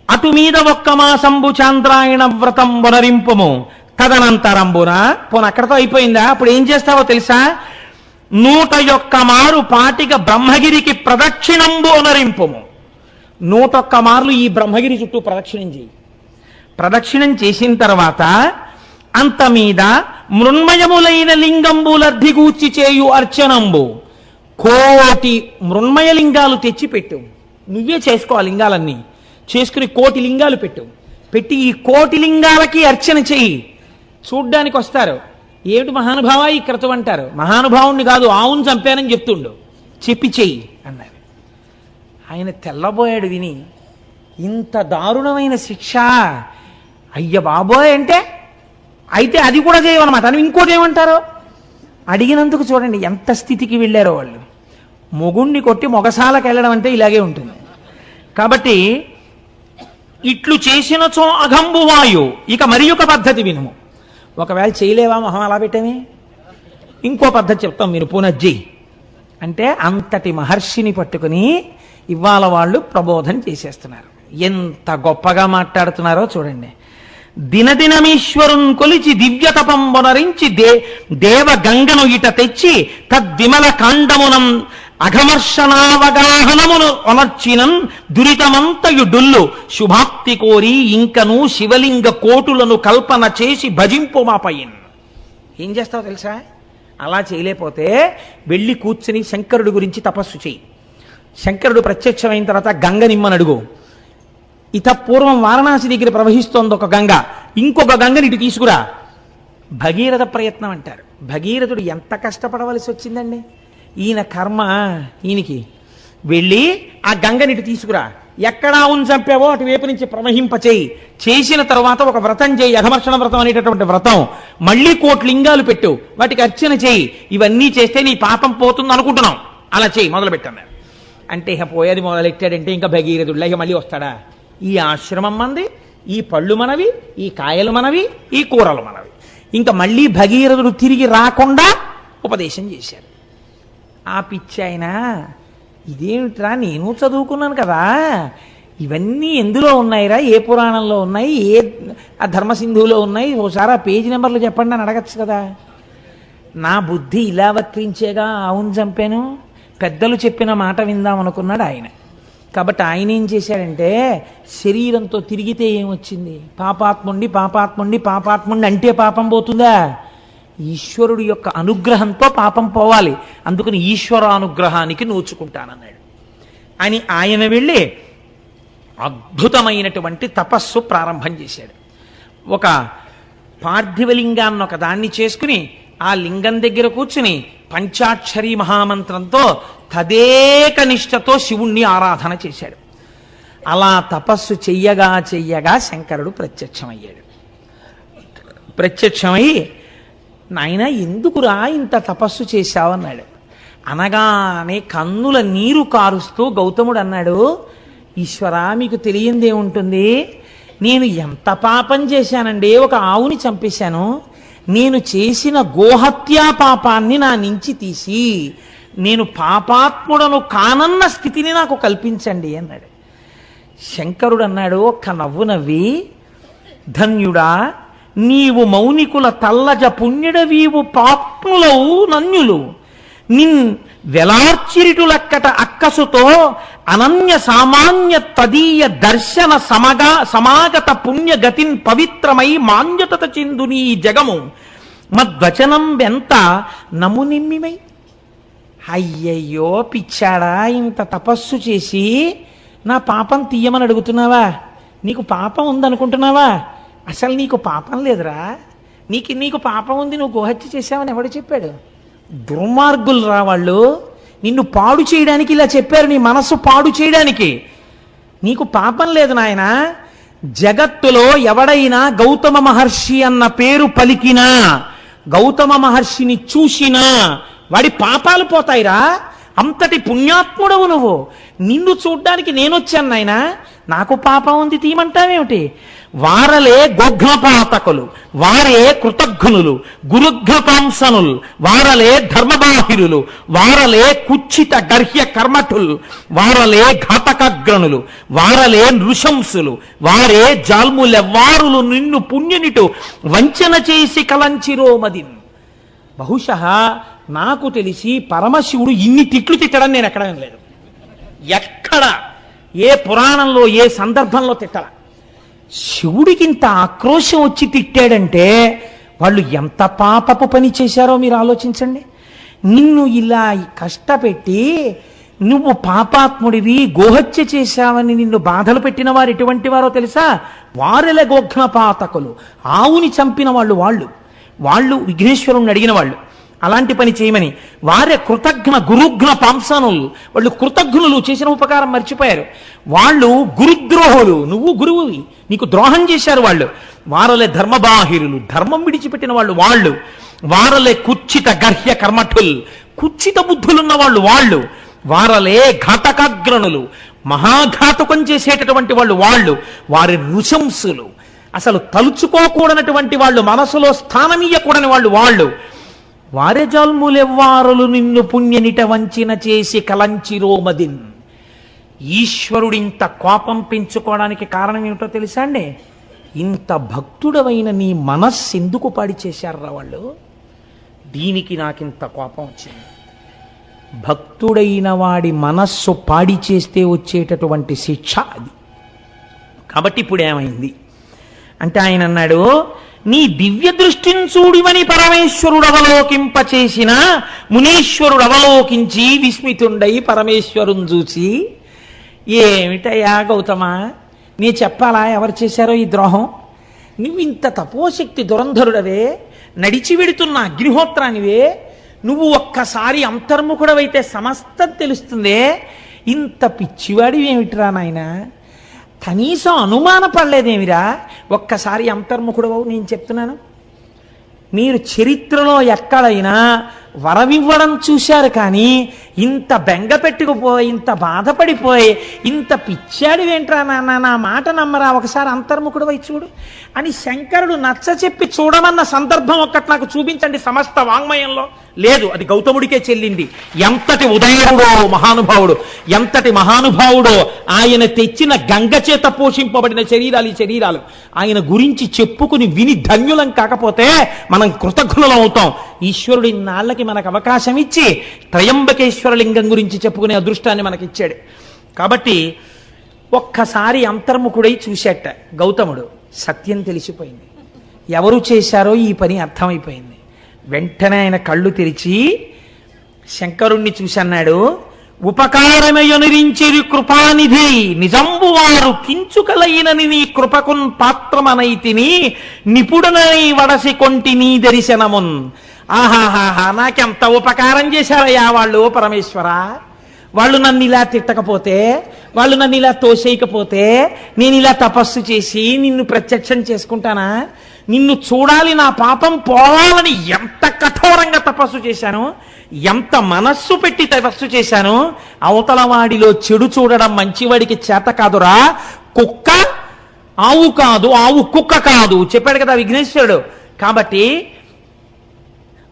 S1: అటు మీద ఒక్క మాసంబు చాంద్రాయణ వ్రతం వనరింపుము తదనంతరంబున. పోను అక్కడతో అయిపోయిందా? అప్పుడు ఏం చేస్తావో తెలుసా? 101 మారు పాటిగా బ్రహ్మగిరికి ప్రదక్షిణంబు అనరింపుము. 101 మార్లు ఈ బ్రహ్మగిరి చుట్టూ ప్రదక్షిణం చేయి. ప్రదక్షిణం చేసిన తర్వాత అంత మీద మృన్మయములైన లింగంబులర్ధిగూర్చి చేయు అర్చనంబు. 1,000,000 మృన్మయ లింగాలు తెచ్చిపెట్టు. నువ్వే చేసుకో ఆ లింగాలన్నీ. చేసుకుని 1,000,000 లింగాలు పెట్టి ఈ 1,000,000 లింగాలకి అర్చన చెయ్యి. చూడ్డానికి వస్తారు, ఏమిటి మహానుభావ ఈ క్రతువు అంటారు. మహానుభావుణ్ణి కాదు, ఆవును చంపానని చెప్తుండు, చెప్పి చెయ్యి అన్నారు. ఆయన తెల్లబోయాడు విని. ఇంత దారుణమైన శిక్ష, అయ్య బాబోయ్ అంటే అయితే అది కూడా చేయమన్నమాట అని ఇంకోటి ఏమంటారో అడిగినందుకు చూడండి ఎంత స్థితికి వెళ్ళారో వాళ్ళు. మొగుణ్ణి కొట్టి మొగసాలకు వెళ్ళడం అంటే ఇలాగే ఉంటుంది. కాబట్టి ఇట్లు చేసినచో అఘంబువాయు. ఇక మరి ఒక పద్ధతి వినుము. ఒకవేళ చేయలేవా మొహం అలా పెట్టమే, ఇంకో పద్ధతి చెప్తాం మీరు పునజ్జి అంటే అంతటి మహర్షిని పట్టుకుని ఇవాళ వాళ్ళు ప్రబోధన చేసేస్తున్నారు. ఎంత గొప్పగా మాట్లాడుతున్నారో చూడండి. దినదినమీశ్వరున్ కొలిచి దివ్య తపం వనరించి దేవ గంగను ఇట తెచ్చి తద్విమల కాండమునం అఘమర్షణావగాహనమును ఒనర్చినన్ దురితమంతయు డొల్లు శుభాప్తి కోరి ఇంకను శివలింగ కోటులను కల్పన చేసి భజింపు మాపయిన్. ఏం చేస్తావు తెలుసా? అలా చేయలేకపోతే వెళ్ళి కూర్చుని శంకరుడి గురించి తపస్సు చేయి. శంకరుడు ప్రత్యక్షమైన తర్వాత గంగ నిమ్మని అడుగు. పూర్వం వారణాసి దగ్గర ప్రవహిస్తోంది ఒక గంగ, ఇంకొక గంగని ఇటు తీసుకురా. భగీరథ ప్రయత్నం అంటారు. భగీరథుడు ఎంత కష్టపడవలసి వచ్చిందండి. ఈయన కర్మ ఈయనకి. వెళ్ళి ఆ గంగనిటి తీసుకురా, ఎక్కడా ఉన్ చంపావో అటువైపు నుంచి ప్రవహింపచేయి. చేసిన తర్వాత ఒక వ్రతం చేయి, అఘమర్షణ వ్రతం అనేటటువంటి వ్రతం. మళ్ళీ 1,000 లింగాలు పెట్టు, వాటికి అర్చన చేయి. ఇవన్నీ చేస్తే నీ పాపం పోతుంది అనుకుంటున్నాం, అలా చేయి, మొదలుపెట్టన్నారు. అంటే ఇక పోయేది మొదలెట్టాడంటే ఇంకా భగీరథుడిలా ఇక మళ్ళీ వస్తాడా? ఈ ఆశ్రమం మనది, ఈ పళ్ళు మనవి, ఈ కాయలు మనవి, ఈ కూరలు మనవి. ఇంకా మళ్ళీ భగీరథుడు తిరిగి రాకుండా ఉపదేశం చేశారు. ఆ పిచ్చి ఆయన, ఇదేమిట్రా, నేను చదువుకున్నాను కదా, ఇవన్నీ ఎందులో ఉన్నాయిరా, ఏ పురాణంలో ఉన్నాయి, ఏ ఆ ధర్మసింధువులో ఉన్నాయి, ఓసారి ఆ పేజీ నెంబర్లు చెప్పండి అని అడగచ్చు కదా. నా బుద్ధి ఇలా వక్రించేగా అవును చంపాను, పెద్దలు చెప్పిన మాట విందాం అనుకున్నాడు ఆయన. కాబట్టి ఆయన ఏం చేశాడంటే, శరీరంతో తిరిగితే ఏమొచ్చింది? పాపాత్ముండి పాపాత్ముండి పాపాత్ముండి అంటే పాపం పోతుందా? ఈశ్వరుడు యొక్క అనుగ్రహంతో పాపం పోవాలి. అందుకని ఈశ్వరానుగ్రహానికి నోచుకుంటానన్నాడు అని ఆయన వెళ్ళి అద్భుతమైనటువంటి తపస్సు ప్రారంభం చేశాడు. ఒక పార్థివలింగాన్ని ఒక దాన్ని చేసుకుని ఆ లింగం దగ్గర కూర్చుని పంచాక్షరీ మహామంత్రంతో తదేక నిష్ఠతో శివుణ్ణి ఆరాధన చేశాడు. అలా తపస్సు చెయ్యగా చెయ్యగా శంకరుడు ప్రత్యక్షమయ్యాడు. ప్రత్యక్షమై, నాయన ఎందుకురా ఇంత తపస్సు చేశావన్నాడు. అనగానే కన్నుల నీరు కారుస్తూ గౌతముడు అన్నాడు, ఈశ్వరా, మీకు తెలియందేముంటుంది, నేను ఎంత పాపం చేశానండి, ఒక ఆవుని చంపేశాను. నేను చేసిన గోహత్యా పాపాన్ని నా నుంచి తీసి నేను పాపాత్ముడను కానన్న స్థితిని నాకు కల్పించండి అన్నాడు. శంకరుడు అన్నాడు ఒక్క నవ్వు నవ్వి, ధన్యుడా, నీవు మౌనికుల తల్లజ పుణ్యుడవీవు పాప్ములవు నన్యులు నిన్ వెలార్చిరిటులక్కట అక్కసుతో అనన్య సామాన్య తదీయ దర్శన సమాగత పుణ్యగతిన్ పవిత్రమై మాంజతత చెందుని జగము మద్వచనం వెంత నమునిమ్మిమై. అయ్యయ్యో పిచ్చాడా, ఇంత తపస్సు చేసి నా పాపం తీయమని అడుగుతున్నావా? నీకు పాపం ఉందనుకుంటున్నావా? అసలు నీకు పాపం లేదురా. నీకు పాపం ఉంది, నువ్వు గోహత్య చేశావని ఎవడు చెప్పాడు? దుర్మార్గులు రా వాళ్ళు. నిన్ను పాడు చేయడానికి ఇలా చెప్పారు, నీ మనస్సు పాడు చేయడానికి. నీకు పాపం లేదు నాయన. జగత్తులో ఎవడైనా గౌతమ మహర్షి అన్న పేరు పలికినా, గౌతమ మహర్షిని చూసినా వాడి పాపాలు పోతాయిరా. అంతటి పుణ్యాత్ముడవు నువ్వు. నిన్ను చూడ్డానికి నేనొచ్చాను నాయన, నాకు పాపం ఉంది తీయమంటావేమిటి? వారలే గోఘ్నపాతకులు, వారే కృతఘ్నులు, గురుఘ్నపాంసనులు, వారలే ధర్మబాహిరులు, వారలే కుచ్చిత గర్హ్య కర్మఠులు, వారలే ఘాతకగ్రణులు, వారలే నృశంసులు, వారే జాల్ములెవ్వారులు నిన్ను పుణ్యునిటు వంచన చేసి కలంచిరోమదిన్. బహుశః నాకు తెలిసి పరమశివుడు ఇన్ని తిట్లు తిట్టడం నేను ఎక్కడ లేదు. ఎక్కడ ఏ పురాణంలో ఏ సందర్భంలో తిట్టల. శివుడికింత ఆక్రోశం వచ్చి తిట్టాడంటే వాళ్ళు ఎంత పాపపు పని చేశారో మీరు ఆలోచించండి. నిన్ను ఇలా కష్టపెట్టి నువ్వు పాపాత్ముడివి, గోహత్య చేశావని నిన్ను బాధలు పెట్టిన వారు ఎటువంటి వారో తెలుసా? వారెల గోఘ్నపాతకులు, ఆవుని చంపిన వాళ్ళు విఘ్నేశ్వరుణ్ణి అడిగిన వాళ్ళు. అలాంటి పని చేయమని వారే కృతజ్ఞ గురుఘ్న పాంసనులు, వాళ్ళు కృతజ్ఞులు, చేసిన ఉపకారం మర్చిపోయారు. వాళ్ళు గురుద్రోహులు, నువ్వు గురువువి, నీకు ద్రోహం చేశారు వాళ్ళు. వారలే ధర్మబాహిరులు, ధర్మం విడిచిపెట్టిన వాళ్ళు. వారలే కుచ్చిత గర్హ్య కర్మఠుల్, కుచ్చిత బుద్ధులున్న వాళ్ళు. వారలే ఘాతకాగ్రణులు, మహాఘాతకం చేసేటటువంటి వాళ్ళు. వారి నృశంసులు, అసలు తలుచుకోకూడనటువంటి వాళ్ళు, మనసులో స్థానమీయకూడని వాళ్ళు. వారే జల్ములెవ్వారులు నిన్ను పుణ్యనిట వంచిన చేసి కలంచిరోమదిన్. ఈశ్వరుడింత కోపం పెంచుకోవడానికి కారణం ఏమిటో తెలుసా అండి? ఇంత భక్తుడవైన నీ మనస్సు ఎందుకు పాడి చేశారా వాళ్ళు? దీనికి నాకింత కోపం వచ్చింది. భక్తుడైన వాడి మనస్సు పాడి చేస్తే వచ్చేటటువంటి శిక్ష అది. కాబట్టి ఇప్పుడు ఏమైంది అంటే ఆయన అన్నాడు, నీ దివ్య దృష్టిని చూడివని పరమేశ్వరుడు అవలోకింపచేసిన మునీశ్వరుడు అవలోకించి విస్మితుండై పరమేశ్వరుని చూసి, ఏమిటయ్యా గౌతమా, నీ చెప్పాలా ఎవరు చేశారో ఈ ద్రోహం? నువ్వు ఇంత తపోశక్తి దురంధరుడవే, నడిచి వెడుతున్న అగ్నిహోత్రానివే, నువ్వు ఒక్కసారి అంతర్ముఖుడవైతే సమస్తం తెలుస్తుందే, ఇంత పిచ్చివాడివి ఏమిటిరా నాయన? కనీసం అనుమానపడలేదేమిరా? ఒక్కసారి అంతర్ముఖుడవు. నేను చెప్తున్నాను, మీరు చరిత్రలో ఎక్కడైనా వరమివ్వడం చూశారు, కానీ ఇంత బెంగ పెట్టుకుపోయి, ఇంత బాధపడిపోయి, ఇంత పిచ్చాడివేంట్రా నాన్న, నా మాట నమ్మరా, ఒకసారి అంతర్ముఖుడు అయి చూడు అని శంకరుడు నచ్చ చెప్పి చూడమన్న సందర్భం ఒక్కటి నాకు చూపించండి సమస్త వాంగ్మయంలో. లేదు, అది గౌతముడికే చెల్లింది. ఎంతటి ఉదయుడో మహానుభావుడు, ఎంతటి మహానుభావుడో! ఆయన తెచ్చిన గంగ చేత పోషింపబడిన శరీరాలు ఈ శరీరాలు. ఆయన గురించి చెప్పుకుని విని ధన్యులం కాకపోతే మనం కృతజ్ఞులం అవుతాం. ఈశ్వరుడు ఇన్నాళ్ళకి మనకు అవకాశం ఇచ్చి త్రయంబకేశ్వర లింగం గురించి చెప్పుకునే అదృష్టాన్ని మనకిచ్చాడు. కాబట్టి ఒక్కసారి అంతర్ముఖుడై చూసేట గౌతముడు. సత్యం తెలిసిపోయింది, ఎవరు చేశారో ఈ పని అర్థమైపోయింది. వెంటనే ఆయన కళ్ళు తెరిచి శంకరుణ్ణి చూసి అన్నాడు, ఉపకారమయనురించెరు కృపానిధి నిజంబు వారు కించుకలైనని నీ కృపకున్ పాత్రమనైతిని నిపుడనై వడసి కొంటి నీ దర్శనమున్. ఆహాహాహా, నాకెంత ఉపకారం చేశారయ్యా వాళ్ళు పరమేశ్వర. వాళ్ళు నన్ను ఇలా తిట్టకపోతే, వాళ్ళు నన్ను ఇలా తోసేయకపోతే, నేను ఇలా తపస్సు చేసి నిన్ను ప్రత్యక్షం చేసుకుంటానా? నిన్ను చూడాలి, నా పాపం పోవాలని ఎంత కఠోరంగా తపస్సు చేశాను, ఎంత మనస్సు పెట్టి తపస్సు చేశాను. అవతల వాడిలో చెడు చూడడం మంచివాడికి చేత కాదురా. కుక్క ఆవు కాదు, ఆవు కుక్క కాదు చెప్పాడు కదా విఘ్నేశ్వరుడు. కాబట్టి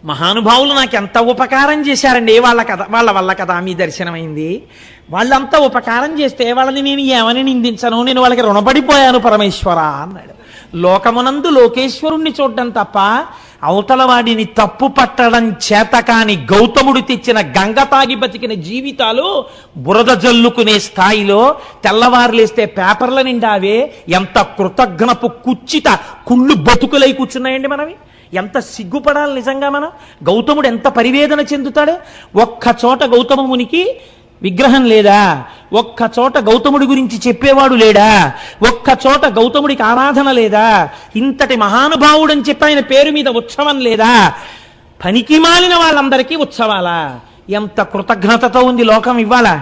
S1: మహానుభావులు నాకు ఎంత ఉపకారం చేశారండి, వాళ్ళ వల్ల కదా మీ దర్శనమైంది. వాళ్ళంతా ఉపకారం చేస్తే వాళ్ళని నేను ఏమని నిందించను, నేను వాళ్ళకి రుణపడిపోయాను పరమేశ్వర అన్నాడు. లోకమునందు లోకేశ్వరుణ్ణి చూడడం తప్ప అవతల వాడిని తప్పు పట్టడం చేత కాని గౌతముడు తెచ్చిన గంగ తాగి బతికిన జీవితాలు బురద జల్లుకునే స్థాయిలో తెల్లవారులేస్తే పేపర్ల నిండావే. ఎంత కృతజ్ఞపు కుచ్చిత కుళ్ళు బతుకులై కూర్చున్నాయండి మనవి. ఎంత సిగ్గుపడాలి నిజంగా మనం. గౌతముడు ఎంత పరివేదన చెందుతాడు. ఒక్క చోట గౌతమ మునికి విగ్రహం లేదా? ఒక్క చోట గౌతముడి గురించి చెప్పేవాడు లేడా? ఒక్క చోట గౌతముడికి ఆరాధన లేదా? ఇంతటి మహానుభావుడని చెప్పి ఆయన పేరు మీద ఉత్సవం లేదా? పనికి మాలిన వాళ్ళందరికీ ఉత్సవాలా? ఎంత కృతజ్ఞతతో ఉంది లోకం ఇవ్వాలా?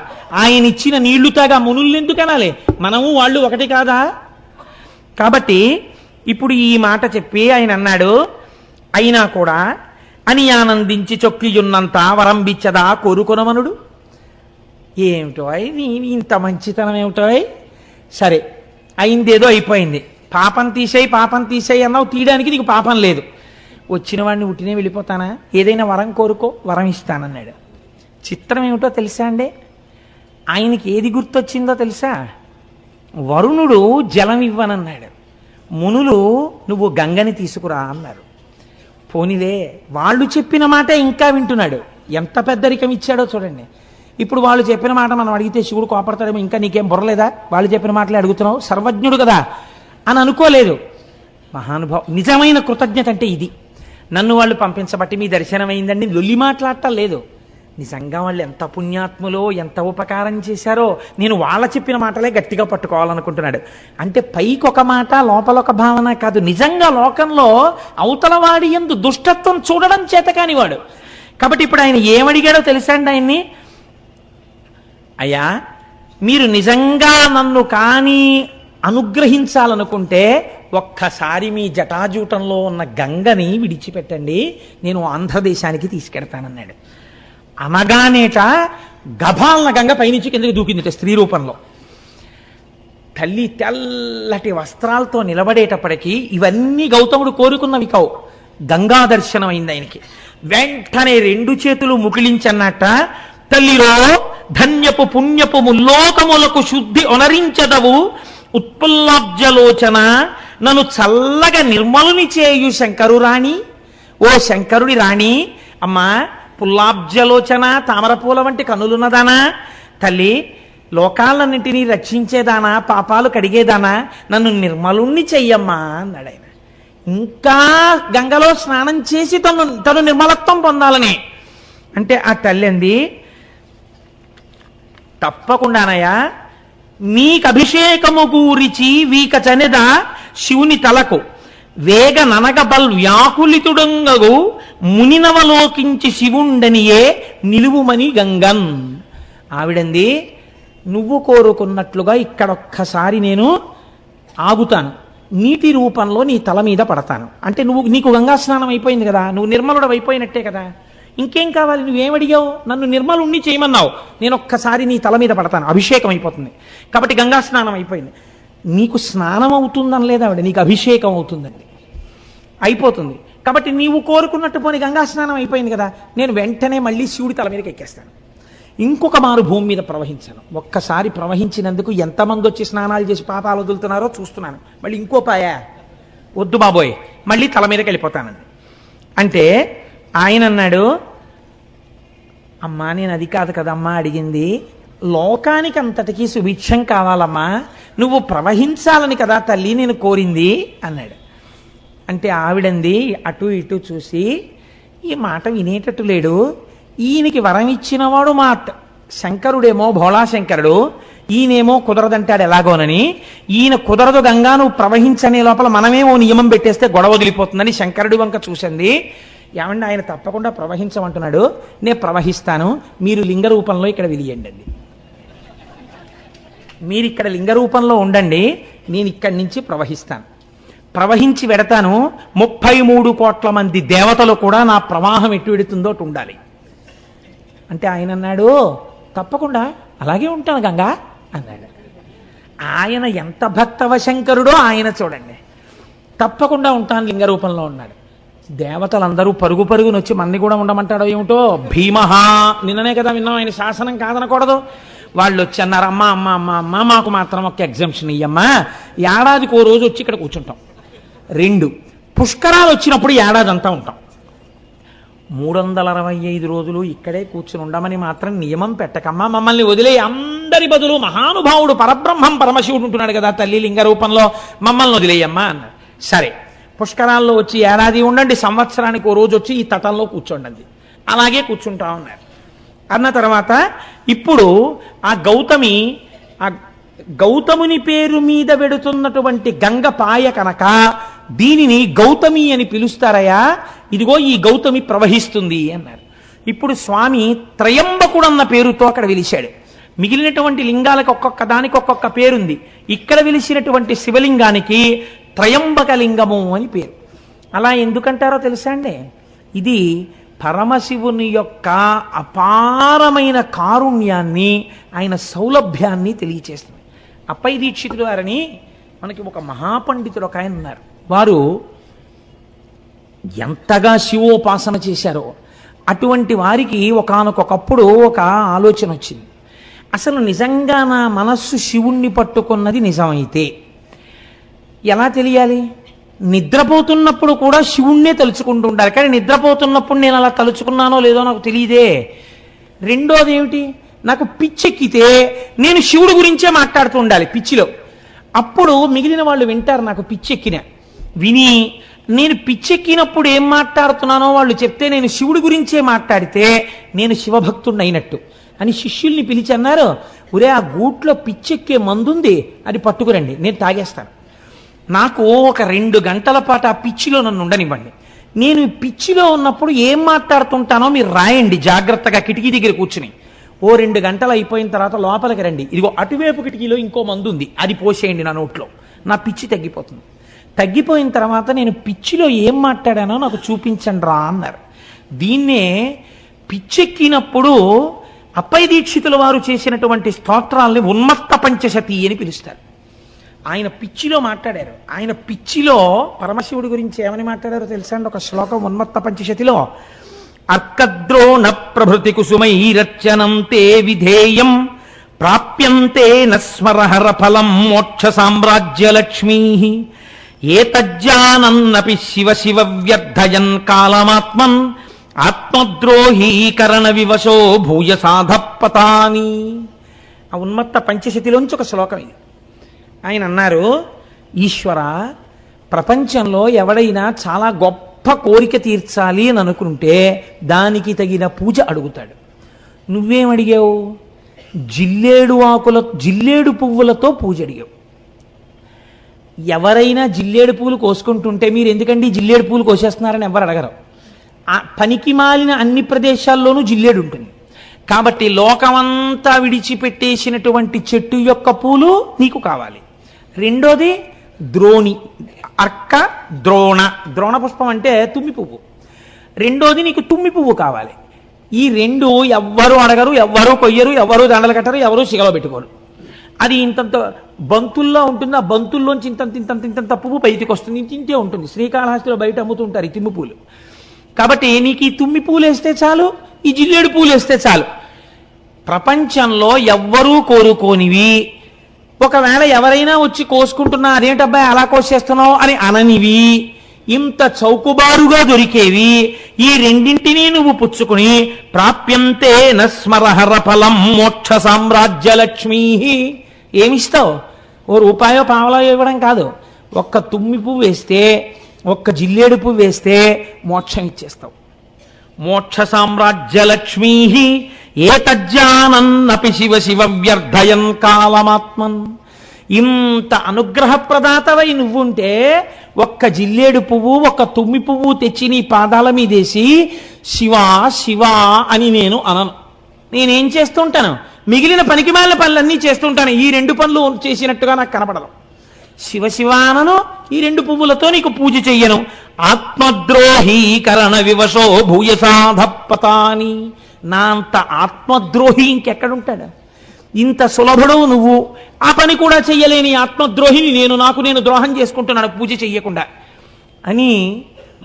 S1: ఆయన ఇచ్చిన నీళ్లు తాగా మునుల్నెందుకు అనాలి? మనము వాళ్ళు ఒకటి కాదా? కాబట్టి ఇప్పుడు ఈ మాట చెప్పి ఆయన అన్నాడు, అయినా కూడా అని ఆనందించి చొక్కియున్నంత వరంబిచ్చదా కోరుకొనమనుడు. ఏమిటో నీ ఇంత మంచితనం ఏమిటో. సరే అయిందేదో అయిపోయింది, పాపం తీసేయి అన్నావు, తీయడానికి నీకు పాపం లేదు. వచ్చిన వాడిని ఉట్టినే వెళ్ళిపోతానా? ఏదైనా వరం కోరుకో, వరం ఇస్తానన్నాడు. చిత్రం ఏమిటో తెలుసా అండి? ఆయనకి ఏది గుర్తొచ్చిందో తెలుసా? వరుణుడు జలం ఇవ్వనన్నాడు, మునులు నువ్వు గంగని తీసుకురా అన్నారు. పోనిలే, వాళ్ళు చెప్పిన మాట ఇంకా వింటున్నాడు. ఎంత పెద్దరికం ఇచ్చాడో చూడండి. ఇప్పుడు వాళ్ళు చెప్పిన మాట మనం అడిగితే శివుడు కోపడతాడేమో, ఇంకా నీకేం బుర్రలేదా, వాళ్ళు చెప్పిన మాటలే అడుగుతున్నావు, సర్వజ్ఞుడు కదా అని అనుకోలేదు. మహానుభావం. నిజమైన కృతజ్ఞత అంటే ఇది. నన్ను వాళ్ళు పంపించబట్టి మీ దర్శనమైందండి లొల్లి మాట్లాడటం లేదు. నిజంగా వాళ్ళు ఎంత పుణ్యాత్ములో, ఎంత ఉపకారం చేశారో నేను వాళ్ళ చెప్పిన మాటలే గట్టిగా పట్టుకోవాలనుకుంటున్నాడు. అంటే పైకి ఒక మాట, లోపల ఒక భావన కాదు. నిజంగా లోకంలో అవతల వాడి యందు దుష్టత్వం చూడడం చేత కానివాడు. కాబట్టి ఇప్పుడు ఆయన ఏమడిగాడో తెలుసా అండి ఆయన్ని? అయ్యా, మీరు నిజంగా నన్ను కానీ అనుగ్రహించాలనుకుంటే ఒక్కసారి మీ జటాజూటంలో ఉన్న గంగని విడిచిపెట్టండి, నేను ఆంధ్రదేశానికి తీసుకెడతానన్నాడు. అనగానేట గభాలన గంగ పైనుంచి కిందకి దూకిందిట స్త్రీ రూపంలో. తల్లి తెల్లటి వస్త్రాలతో నిలబడేటప్పటికీ ఇవన్నీ గౌతముడు కోరుకున్నవి కావు. గంగా దర్శనం అయింది ఆయనకి. వెంటనే రెండు చేతులు ముకిలించన్నట్ట, తల్లిరో ధన్యపు పుణ్యపు ముల్లోకములకు శుద్ధి ఒనరించదవు ఉత్పుల్లాబ్జలోచన నన్ను చల్లగా నిర్మలుని చేయు శంకరు రాణి. ఓ శంకరుడి రాణి, అమ్మా పుల్లాబ్జలోచన, తామరపూల వంటి కనులున్నదానా, తల్లి లోకాలన్నింటినీ రక్షించేదానా, పాపాలు కడిగేదానా, నన్ను నిర్మలుణ్ణి చెయ్యమ్మా అన్నాడు ఆయన. ఇంకా గంగలో స్నానం చేసి తను నిర్మలత్వం పొందాలని అంటే ఆ తల్లి అంది, తప్పకుండానయ్యా నీకు అభిషేకము గూరిచి వీక చనెద శివుని తలకు వేగ ననగబల్ వ్యాకులితుడంగగు మునినవలోకించి శివుండనియే నిలువుమని గంగన్. ఆవిడంది, నువ్వు కోరుకున్నట్లుగా ఇక్కడొక్కసారి నేను ఆగుతాను, నీటి రూపంలో నీ తల మీద పడతాను. అంటే నీకు గంగా స్నానం అయిపోయింది కదా, నువ్వు నిర్మలుడు అయిపోయినట్టే కదా, ఇంకేం కావాలి, నువ్వేమడిగావు, నన్ను నిర్మలుణ్ణి చేయమన్నావు, నేను ఒక్కసారి నీ తల మీద పడతాను, అభిషేకం అయిపోతుంది. కాబట్టి గంగా స్నానం అయిపోయింది. నీకు స్నానం అవుతుందని లేదా ఆవిడ, నీకు అభిషేకం అవుతుందండి, అయిపోతుంది. కాబట్టి నీవు కోరుకున్నట్టు పోనీ గంగా స్నానం అయిపోయింది కదా, నేను వెంటనే మళ్ళీ శివుడి తల మీదకి ఎక్కేస్తాను, ఇంకొక మారు భూమి మీద ప్రవహించాను. ఒక్కసారి ప్రవహించినందుకు ఎంతమంది వచ్చి స్నానాలు చేసి పాపాలు వదులుతున్నారో చూస్తున్నాను. మళ్ళీ ఇంకో పాయా, వద్దు బాబోయ్, మళ్ళీ తల మీదకి వెళ్ళిపోతానండి. అంటే ఆయన అన్నాడు, అమ్మా నేను అది కాదు కదమ్మా అడిగింది, లోకానికి అంతటికీ సుభిక్షం కావాలమ్మా, నువ్వు ప్రవహించాలని కదా తల్లి నేను కోరింది అన్నాడు. అంటే ఆవిడంది అటు ఇటు చూసి, ఈ మాట వినేటట్టు లేడు, ఈయనకి వరం ఇచ్చినవాడు మా శంకరుడేమో భోళాశంకరుడు, ఈయనేమో కుదరదంటాడు ఎలాగోనని, ఈయన కుదరదు గంగా నువ్వు ప్రవహించనే లోపల మనమేమో నియమం పెట్టేస్తే గొడవ వదిలిపోతుందని శంకరుడి వంక చూసింది. ఏమండి ఆయన తప్పకుండా ప్రవహించమంటున్నాడు, నేను ప్రవహిస్తాను, మీరు లింగ రూపంలో ఇక్కడ వెలియండి, మీరు ఇక్కడ లింగ రూపంలో ఉండండి, నేను ఇక్కడి నుంచి ప్రవహిస్తాను, ప్రవహించి వెడతాను, 33 కోట్ల మంది దేవతలు కూడా నా ప్రవాహం ఎటు వెడుతుందో అటు ఉండాలి. అంటే ఆయన అన్నాడు, తప్పకుండా అలాగే ఉంటాను గంగా అన్నాడు. ఆయన ఎంత భక్తవశంకరుడో ఆయన చూడండి, తప్పకుండా ఉంటాను లింగ రూపంలో ఉన్నాడు. దేవతలందరూ పరుగు పరుగును వచ్చి మన్ని కూడా ఉండమంటాడో ఏమిటో, భీమహా నిన్ననే కదా విన్నాం, ఆయన శాసనం కాదనకూడదు. వాళ్ళు వచ్చి అన్నారు, అమ్మ అమ్మ అమ్మ అమ్మ మాకు మాత్రం ఒక ఎగ్జంప్షన్ ఇయ్యమ్మా, ఏడాదికి ఓ రోజు వచ్చి ఇక్కడ కూర్చుంటాం, 2 పుష్కరాలు వచ్చినప్పుడు ఏడాది అంతా ఉంటాం, 365 రోజులు ఇక్కడే కూర్చుని ఉండమని మాత్రం నియమం పెట్టకమ్మా, మమ్మల్ని వదిలే, అందరి బదులు మహానుభావుడు పరబ్రహ్మం పరమశివుడు ఉంటున్నాడు కదా తల్లి లింగ రూపంలో, మమ్మల్ని వదిలేయమ్మా అన్నారు. సరే పుష్కరాల్లో వచ్చి ఏడాది ఉండండి, సంవత్సరానికి ఓ రోజు వచ్చి ఈ తటంలో కూర్చోండి, అలాగే కూర్చుంటా ఉన్నారు. అన్న తర్వాత ఇప్పుడు ఆ గౌతముని పేరు మీద వెడుతున్నటువంటి గంగ పాయ కనుక దీనిని గౌతమి అని పిలుస్తారయ్యా, ఇదిగో ఈ గౌతమి ప్రవహిస్తుంది అన్నారు. ఇప్పుడు స్వామి త్రయంబకుడన్న పేరుతో అక్కడ వెలిశాడు. మిగిలినటువంటి లింగాలకు ఒక్కొక్క దానికి ఒక్కొక్క పేరుంది, ఇక్కడ వెలిసినటువంటి శివలింగానికి త్రయంబక లింగము అని పేరు. అలా ఎందుకంటారో తెలుసా అండి, ఇది పరమశివుని యొక్క అపారమైన కారుణ్యాన్ని, ఆయన సౌలభ్యాన్ని తెలియచేస్తుంది. అప్పై దీక్షితుడు వారని మనకి ఒక మహాపండితుడు ఒక ఆయన ఉన్నారు, వారు ఎంతగా శివోపాసన చేశారో అటువంటి వారికి ఒకానొకప్పుడు ఒక ఆలోచన వచ్చింది, అసలు నిజంగా నా మనస్సు శివుణ్ణి పట్టుకున్నది నిజమైతే ఎలా తెలియాలి? నిద్రపోతున్నప్పుడు కూడా శివుణ్ణే తలుచుకుంటూ ఉండాలి, కానీ నిద్రపోతున్నప్పుడు నేను అలా తలుచుకున్నానో లేదో నాకు తెలియదే. రెండోది ఏమిటి, నాకు పిచ్చెక్కితే నేను శివుడి గురించే మాట్లాడుతూ ఉండాలి పిచ్చిలో, అప్పుడు మిగిలిన వాళ్ళు వింటారు. నాకు పిచ్చెక్కిన విని నేను పిచ్చెక్కినప్పుడు ఏం మాట్లాడుతున్నానో వాళ్ళు చెప్తే నేను శివుడి గురించే మాట్లాడితే నేను శివభక్తుడిని అయినట్టు అని శిష్యుల్ని పిలిచి అన్నారు, ఒరే ఆ గూట్లో పిచ్చెక్కే మందుంది, అది పట్టుకురండి, నేను తాగేస్తాను. నాకు ఒక 2 గంటల పాటు ఆ పిచ్చిలో నన్ను ఉండనివ్వండి, నేను పిచ్చిలో ఉన్నప్పుడు ఏం మాట్లాడుతుంటానో మీరు రాయండి జాగ్రత్తగా కిటికీ దగ్గర కూర్చుని. ఓ 2 గంటలు అయిపోయిన తర్వాత లోపలికి రండి, ఇదిగో అటువైపు కిటికీలో ఇంకో మందు ఉంది, అది పోసేయండి నా నోట్లో, నా పిచ్చి తగ్గిపోతుంది. తగ్గిపోయిన తర్వాత నేను పిచ్చిలో ఏం మాట్లాడానో నాకు చూపించండి రా అన్నారు. దీన్నే పిచ్చెక్కినప్పుడు అప్పై దీక్షితుల వారు చేసినటువంటి స్తోత్రాల్ని ఉన్మత్త పంచశతి అని పిలుస్తారు. ఆయన పిచ్చిలో మాట్లాడారు. ఆయన పిచ్చిలో పరమశివుడి గురించి ఏమని మాట్లాడారో తెలుసా అండి? ఒక శ్లోకం ఉన్మత్త పంచశతిలో, అర్కద్రోణ ప్రభృతి కుసుమైరర్చనం తే విధేయం ప్రాప్యంతే నస్మరహర ఫలం మోక్ష సామ్రాజ్యలక్ష్మీ ఏతజ్జానన్నపి శివ శివ వ్యర్థయన్ కాలమాత్మన్ ఆత్మద్రోహీకరణ వివశో భూయ సాధపతాని. ఆ ఉన్మత్త పంచశతిలోంచి ఒక శ్లోకం ఇది. ఆయన అన్నారు, ఈశ్వర, ప్రపంచంలో ఎవడైనా చాలా గొప్ప కోరిక తీర్చాలి అని అనుకుంటే దానికి తగిన పూజ అడుగుతాడు. నువ్వేమడిగావు? జిల్లేడు పువ్వులతో పూజ అడిగావు. ఎవరైనా జిల్లేడు పువ్వులు కోసుకుంటుంటే మీరు ఎందుకండి జిల్లేడు పువ్వులు కోసేస్తున్నారని ఎవరు అడగరు. ఆ పనికి మాలిన అన్ని ప్రదేశాల్లోనూ జిల్లేడు ఉంటుంది కాబట్టి లోకమంతా విడిచిపెట్టేసినటువంటి చెట్టు యొక్క పూలు నీకు కావాలి. రెండోది ద్రోణి, అర్క, ద్రోణ పుష్పం అంటే తుమ్మి పువ్వు. రెండోది నీకు తుమ్మి పువ్వు కావాలి. ఈ రెండు ఎవ్వరూ అడగరు, ఎవ్వరూ కొయ్యరు, ఎవరూ దండలు కట్టరు, ఎవరూ సిగలో పెట్టుకోరు. అది ఇంతంత బంతుల్లో ఉంటుంది. ఆ బంతుల్లోంచి ఇంతంత పువ్వు బయటికి వస్తుంది, ఇంతే ఉంటుంది. శ్రీకాళహస్తిలో బయట అమ్ముతుంటారు ఈ తుమ్మి పూలు. కాబట్టి నీకు ఈ తుమ్మి పూలు వేస్తే చాలు, ఈ జిల్లేడు పూలు వేస్తే చాలు. ప్రపంచంలో ఎవ్వరూ కోరుకోనివి, ఒకవేళ ఎవరైనా వచ్చి కోసుకుంటున్నా అదేంటబ్బాయి అలా కోసేస్తున్నావు అని అననివి, ఇంత చౌకుబారుగా దొరికేవి ఈ రెండింటినీ నువ్వు పుచ్చుకుని ప్రాప్యంతే నస్మరహర ఫలం మోక్ష సామ్రాజ్యలక్ష్మీ. ఏమిస్తావు? ఓ రూపాయో పావలో ఇవ్వడం కాదు, ఒక్క తుమ్మి పువ్వు వేస్తే, ఒక్క జిల్లేడు పువ్వు వేస్తే మోక్షం ఇచ్చేస్తావు. మోక్ష సామ్రాజ్యలక్ష్మీ ఏతజ్జానన్నపి శివ శివ వ్యర్థయన్ కాలమాత్మన్. ఇంత అనుగ్రహప్రదాతవై నువ్వుంటే ఒక్క జిల్లేడు పువ్వు, ఒక్క తుమ్మి పువ్వు తెచ్చి నీ పాదాల మీదేసి శివా శివా అని నేను అనను. నేనేం చేస్తుంటాను? మిగిలిన పనికిమాలిన పనులన్నీ చేస్తుంటాను. ఈ రెండు పనులు చేసినట్టుగా నాకు కనపడదు. శివ శివానను, ఈ రెండు పువ్వులతో నీకు పూజ చెయ్యను. ఆత్మద్రోహీకరణ వివశో భూయసాధపతాని. నా అంత ఆత్మద్రోహి ఇంకెక్కడుంటాడు? ఇంత సులభుడు నువ్వు, ఆ పని కూడా చెయ్యలేని ఆత్మద్రోహిని నాకు నేను ద్రోహం చేసుకుంటున్నాను పూజ చెయ్యకుండా అని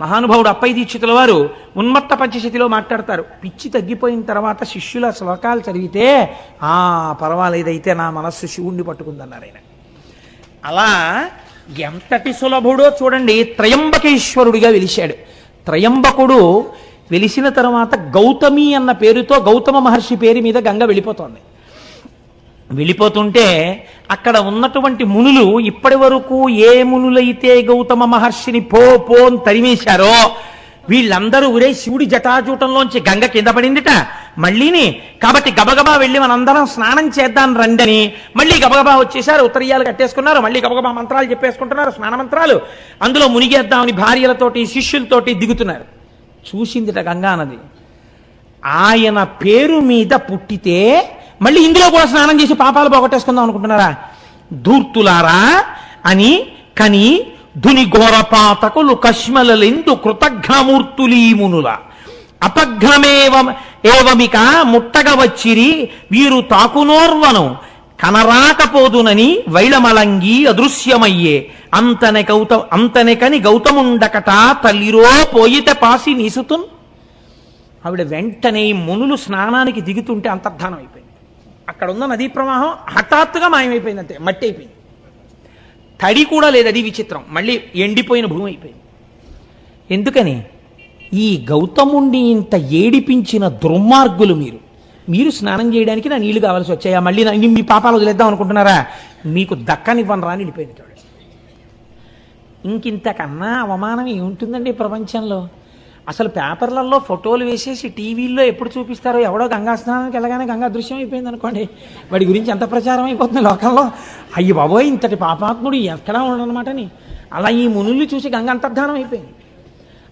S1: మహానుభావుడు అప్పయ్య దీక్షితుల వారు ఉన్మత్త పంచశతిలో మాట్లాడతారు. పిచ్చి తగ్గిపోయిన తర్వాత శిష్యుల శ్లోకాలు చదివితే పర్వాలేదైతే నా మనస్సు శివుణ్ణి పట్టుకుందన్నారు ఆయన. అలా ఎంతటి సులభుడో చూడండి. త్రయంబకేశ్వరుడిగా వెలిశాడు. త్రయంబకుడు వెలిసిన తర్వాత గౌతమి అన్న పేరుతో గౌతమ మహర్షి పేరు మీద గంగ వెళ్ళిపోతోంది. వెళ్ళిపోతుంటే అక్కడ ఉన్నటువంటి మునులు ఇప్పటి వరకు ఏ మునులైతే గౌతమ మహర్షిని పో అని తరిమేశారో వీళ్ళందరూ ఒరే శివుడి జటాజూటంలోంచి గంగ కింద పడిందిట మళ్ళీని, కాబట్టి గబగబా వెళ్ళి మనందరం స్నానం చేద్దాం రండని మళ్ళీ గబగబా వచ్చేసారు. ఉత్తరీయాలు కట్టేసుకున్నారు, మళ్ళీ గబగబా మంత్రాలు చెప్పేసుకుంటున్నారు, స్నాన మంత్రాలు. అందులో మునిగేద్దామని భార్యలతోటి శిష్యులతోటి దిగుతున్నారు. చూసిందిట గంగా నది. ఆయన పేరు మీద పుట్టితే మళ్ళీ ఇందులో కూడా స్నానం చేసి పాపాలు పోగొట్టేసుకుందాం అనుకుంటున్నారా? ధూర్తులారా అని కని ధుని ఘోరపాతకులు కష్మలెందు కృతఘ్నమూర్తులీమునుల అపఘ్నమేవమిక ముట్టగ వచ్చిరి వీరు తాకునోర్వను కనరాకపోదునని వైళమలంగి అదృశ్యమయ్యే అంతనెకని గౌతముండకట తల్లిరో పోయిత పాసి నీసుతున్. ఆవిడ వెంటనే మునులు స్నానానికి దిగుతుంటే అంతర్ధానం అయిపోయింది. అక్కడ ఉన్న నదీ ప్రవాహం హఠాత్తుగా మాయమైపోయింది, అంతే మట్టి అయిపోయింది. తడి కూడా లేదు, అది విచిత్రం. మళ్ళీ ఎండిపోయిన భూమి అయిపోయింది. ఎందుకని? ఈ గౌతముణ్ణి ఇంత ఏడిపించిన దుర్మార్గులు మీరు స్నానం చేయడానికి నా నీళ్లు కావాల్సి వచ్చాయా? మళ్ళీ మీ పాపాలు వదిలేద్దాం అనుకుంటున్నారా? మీకు దక్కనివ్వను రాని వెళ్ళిపోయింది. ఇంకింతకన్నా అవమానం ఏముంటుందండి ప్రపంచంలో? అసలు పేపర్లలో ఫోటోలు వేసేసి టీవీల్లో ఎప్పుడు చూపిస్తారో, ఎవడో గంగా స్నానానికి వెళ్ళగానే గంగా దృశ్యం అయిపోయింది అనుకోండి, వాడి గురించి ఎంత ప్రచారం అయిపోతుంది లోకంలో. అయ్యి బాబోయ్ ఇంతటి పాపాత్ముడు ఎక్కడా ఉండనమాటని అలా ఈ మునుల్ని చూసి గంగ అంతర్ధానం అయిపోయింది.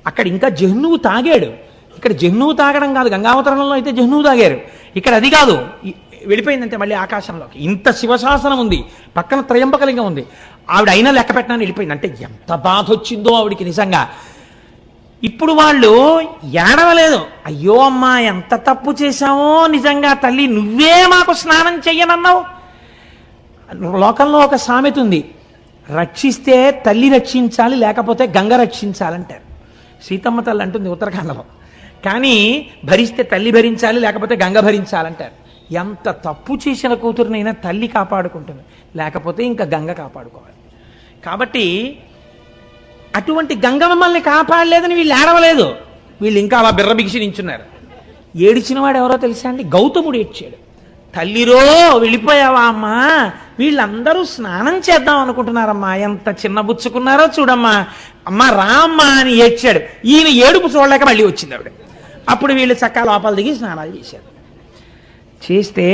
S1: అక్కడ ఇంకా జహ్నువు తాగాడు. ఇక్కడ జహ్నువు తాగడం కాదు, గంగావతరణంలో అయితే జహ్నువు తాగారు, ఇక్కడ అది కాదు, వెళ్ళిపోయిందంటే మళ్ళీ ఆకాశంలోకి. ఇంత శివశాసనం ఉంది, పక్కన త్రయంబకలింగం ఉంది, ఆవిడ అయినా లెక్క పెట్టడానికి వెళ్ళిపోయింది. అంటే ఎంత బాధ వచ్చిందో ఆవిడికి నిజంగా. ఇప్పుడు వాళ్ళు ఏడవలేదు, అయ్యో అమ్మా ఎంత తప్పు చేశామో నిజంగా తల్లి, నువ్వే మాకు స్నానం చెయ్యనన్నావు. లోకంలో ఒక సామెత ఉంది, రక్షిస్తే తల్లి రక్షించాలి లేకపోతే గంగ రక్షించాలంటారు. సీతమ్మ తల్లి అంటుంది ఉత్తరాఖండలో, కానీ భరిస్తే తల్లి భరించాలి, లేకపోతే గంగ భరించాలంటారు. ఎంత తప్పు చేసిన కూతురునైనా తల్లి కాపాడుకుంటుంది, లేకపోతే ఇంకా గంగ కాపాడుకోవాలి. కాబట్టి అటువంటి గంగ మమ్మల్ని కాపాడలేదని వీళ్ళు ఏడవలేదు, వీళ్ళు ఇంకా అలా బిర్ర బిగిసి నించున్నారు. ఏడిచిన వాడు ఎవరో తెలుసా అండి? గౌతముడు ఏడ్చాడు. తల్లిరో వెళ్ళిపోయావా అమ్మా, వీళ్ళందరూ స్నానం చేద్దాం అనుకుంటున్నారమ్మా, ఎంత చిన్నబుచ్చుకున్నారో చూడమ్మా, అమ్మా రామ్మా అని ఏడ్చాడు. ఈయన ఏడుపు చూడలేక మళ్ళీ వచ్చింది ఆవిడ. అప్పుడు వీళ్ళు చక్కా లోపల దిగి స్నానాలు చేశారు. చేస్తే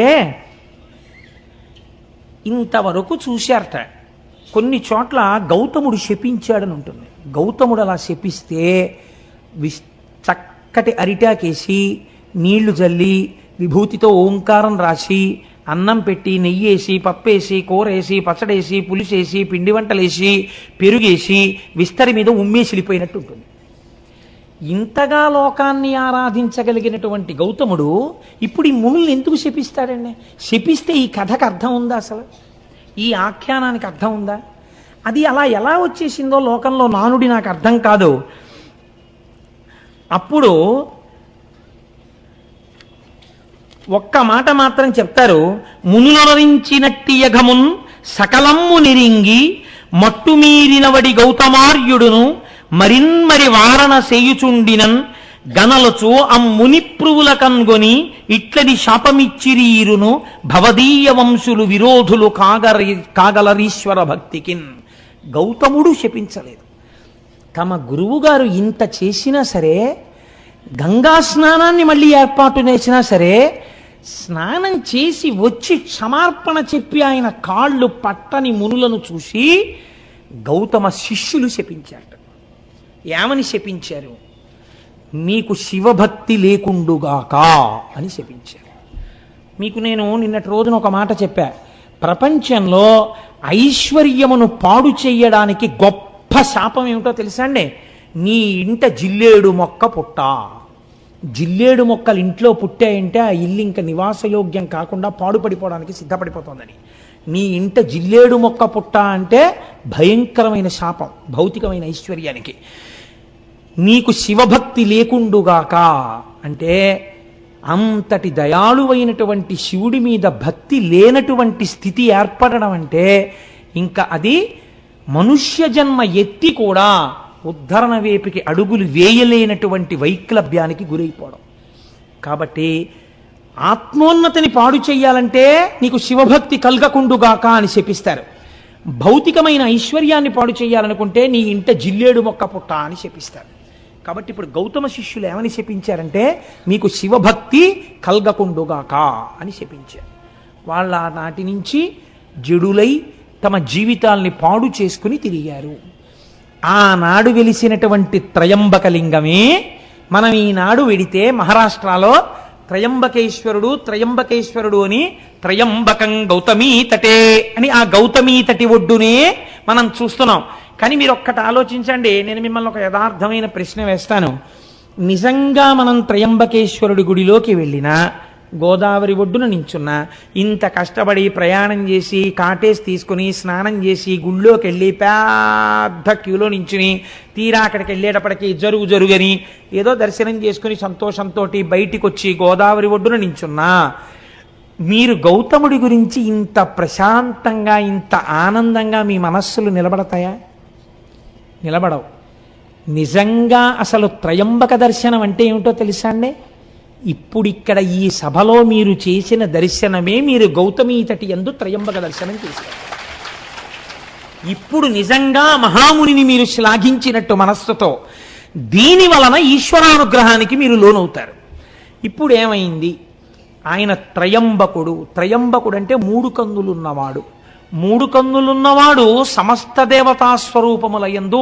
S1: ఇంతవరకు చూశారట. కొన్ని చోట్ల గౌతముడు శపించాడని ఉంటుంది. గౌతముడు అలా శపిస్తే చక్కటి అరిటాకేసి నీళ్లు జల్లి విభూతితో ఓంకారం రాసి అన్నం పెట్టి నెయ్యేసి పప్పేసి కూరేసి పచ్చడేసి పులిసేసి పిండి వంటలేసి పెరుగేసి విస్తరి మీద ఉమ్మేసిలిపోయినట్టు ఉంటుంది. ఇంతగా లోకాన్ని ఆరాధించగలిగినటువంటి గౌతముడు ఇప్పుడు ఈ మునుల్ని ఎందుకు శపిస్తాడండి? శపిస్తే ఈ కథకు అర్థం ఉందా? అసలు ఈ ఆఖ్యానానికి అర్థం ఉందా? అది అలా ఎలా వచ్చేసిందో లోకంలో నానుడి నాకు అర్థం కాదు. అప్పుడు ఒక్క మాట మాత్రం చెప్తారు. మునులరించినట్టి యఘమున్ సకలమ్ము నిరింగి మట్టుమీరినవడి గౌతమార్యుడును మరిన్మరి వారణ సేయుచుండినన్ గనలచు అమ్మునిప్రువుల కన్గొని ఇట్లది శాపమిచ్చిరీరును భవదీయ వంశులు విరోధులు కాగలరీశ్వర భక్తికిన్. గౌతముడు శపించలేదు. తమ గురువుగారు ఇంత చేసినా సరే, గంగా స్నానాన్ని మళ్ళీ ఏర్పాటు చేసినా సరే, స్నానం చేసి వచ్చి క్షమార్పణ చెప్పి ఆయన కాళ్ళు పట్టని మునులను చూసి గౌతమ శిష్యులు శపించారు. ఏమని శపించారు? మీకు శివభక్తి లేకుండుగాక అని శపించారు. మీకు నేను నిన్నటి రోజున ఒక మాట చెప్పా. ప్రపంచంలో ఐశ్వర్యమును పాడు చెయ్యడానికి గొప్ప శాపం ఏమిటో తెలుసా అండి? నీ ఇంట జిల్లేడు మొక్క పుట్ట. జిల్లేడు మొక్కలు ఇంట్లో పుట్టాయంటే ఆ ఇల్లు ఇంకా నివాసయోగ్యం కాకుండా పాడుపడిపోవడానికి సిద్ధపడిపోతుందని. నీ ఇంట జిల్లేడు మొక్క పుట్ట అంటే భయంకరమైన శాపం భౌతికమైన ఐశ్వర్యానికి. నీకు శివభక్తి లేకుండుగాక అంటే అంతటి దయాళువైనటువంటి శివుడి మీద భక్తి లేనటువంటి స్థితి ఏర్పడడం అంటే ఇంకా అది మనుష్య జన్మ ఎత్తి కూడా ఉద్ధరణ వేపికి అడుగులు వేయలేనటువంటి వైక్లభ్యానికి గురైపోవడం. కాబట్టి ఆత్మోన్నతిని పాడు చెయ్యాలంటే నీకు శివభక్తి కలగకుండుగాక అని శపిస్తారు. భౌతికమైన ఐశ్వర్యాన్ని పాడు చేయాలనుకుంటే నీ ఇంట జిల్లేడు మొక్క పుట్ట అని శపిస్తారు. కాబట్టి ఇప్పుడు గౌతమ శిష్యులు ఏమని శపించారంటే మీకు శివభక్తి కలగకుండుగాక అని శపించారు. వాళ్ళ నాటి నుంచి జడులై తమ జీవితాల్ని పాడు చేసుకుని తిరిగారు. ఆనాడు వెలిసినటువంటి త్రయంబకలింగమే మనం ఈనాడు వెడితే మహారాష్ట్రలో త్రయంబకేశ్వరుడు అని త్రయంబకం గౌతమీ తటే అని ఆ గౌతమీ తటి ఒడ్డునే మనం చూస్తున్నాం. కానీ మీరు ఒక్కటి ఆలోచించండి. నేను మిమ్మల్ని ఒక యథార్థమైన ప్రశ్న వేస్తాను. నిజంగా మనం త్రయంబకేశ్వరుడి గుడిలోకి వెళ్ళినా, గోదావరి ఒడ్డున నించున్నా, ఇంత కష్టపడి ప్రయాణం చేసి కాటేసి తీసుకుని స్నానం చేసి గుళ్ళోకి వెళ్ళి పెద్ద క్యూలో నించుని తీరా అక్కడికి వెళ్ళేటప్పటికి జరుగని ఏదో దర్శనం చేసుకుని సంతోషంతో బయటికి వచ్చి గోదావరి ఒడ్డున నించున్నా, మీరు గౌతముడి గురించి ఇంత ప్రశాంతంగా ఇంత ఆనందంగా మీ మనస్సులు నిలబడతాయా? నిలబడవు. నిజంగా అసలు త్రయంబక దర్శనం అంటే ఏమిటో తెలుసా అండి? ఇప్పుడిక్కడ ఈ సభలో మీరు చేసిన దర్శనమే మీరు గౌతమీ తటి యందు త్రయంబక దర్శనం చేశారు. ఇప్పుడు నిజంగా మహామునిని మీరు శ్లాఘించినట్టు మనస్సుతో దీని వలన ఈశ్వరానుగ్రహానికి మీరు లోనవుతారు. ఇప్పుడు ఏమైంది? ఆయన త్రయంబకుడు అంటే 3 కన్నులున్నవాడు. 3 కన్నులున్నవాడు సమస్త దేవతా స్వరూపముల యందు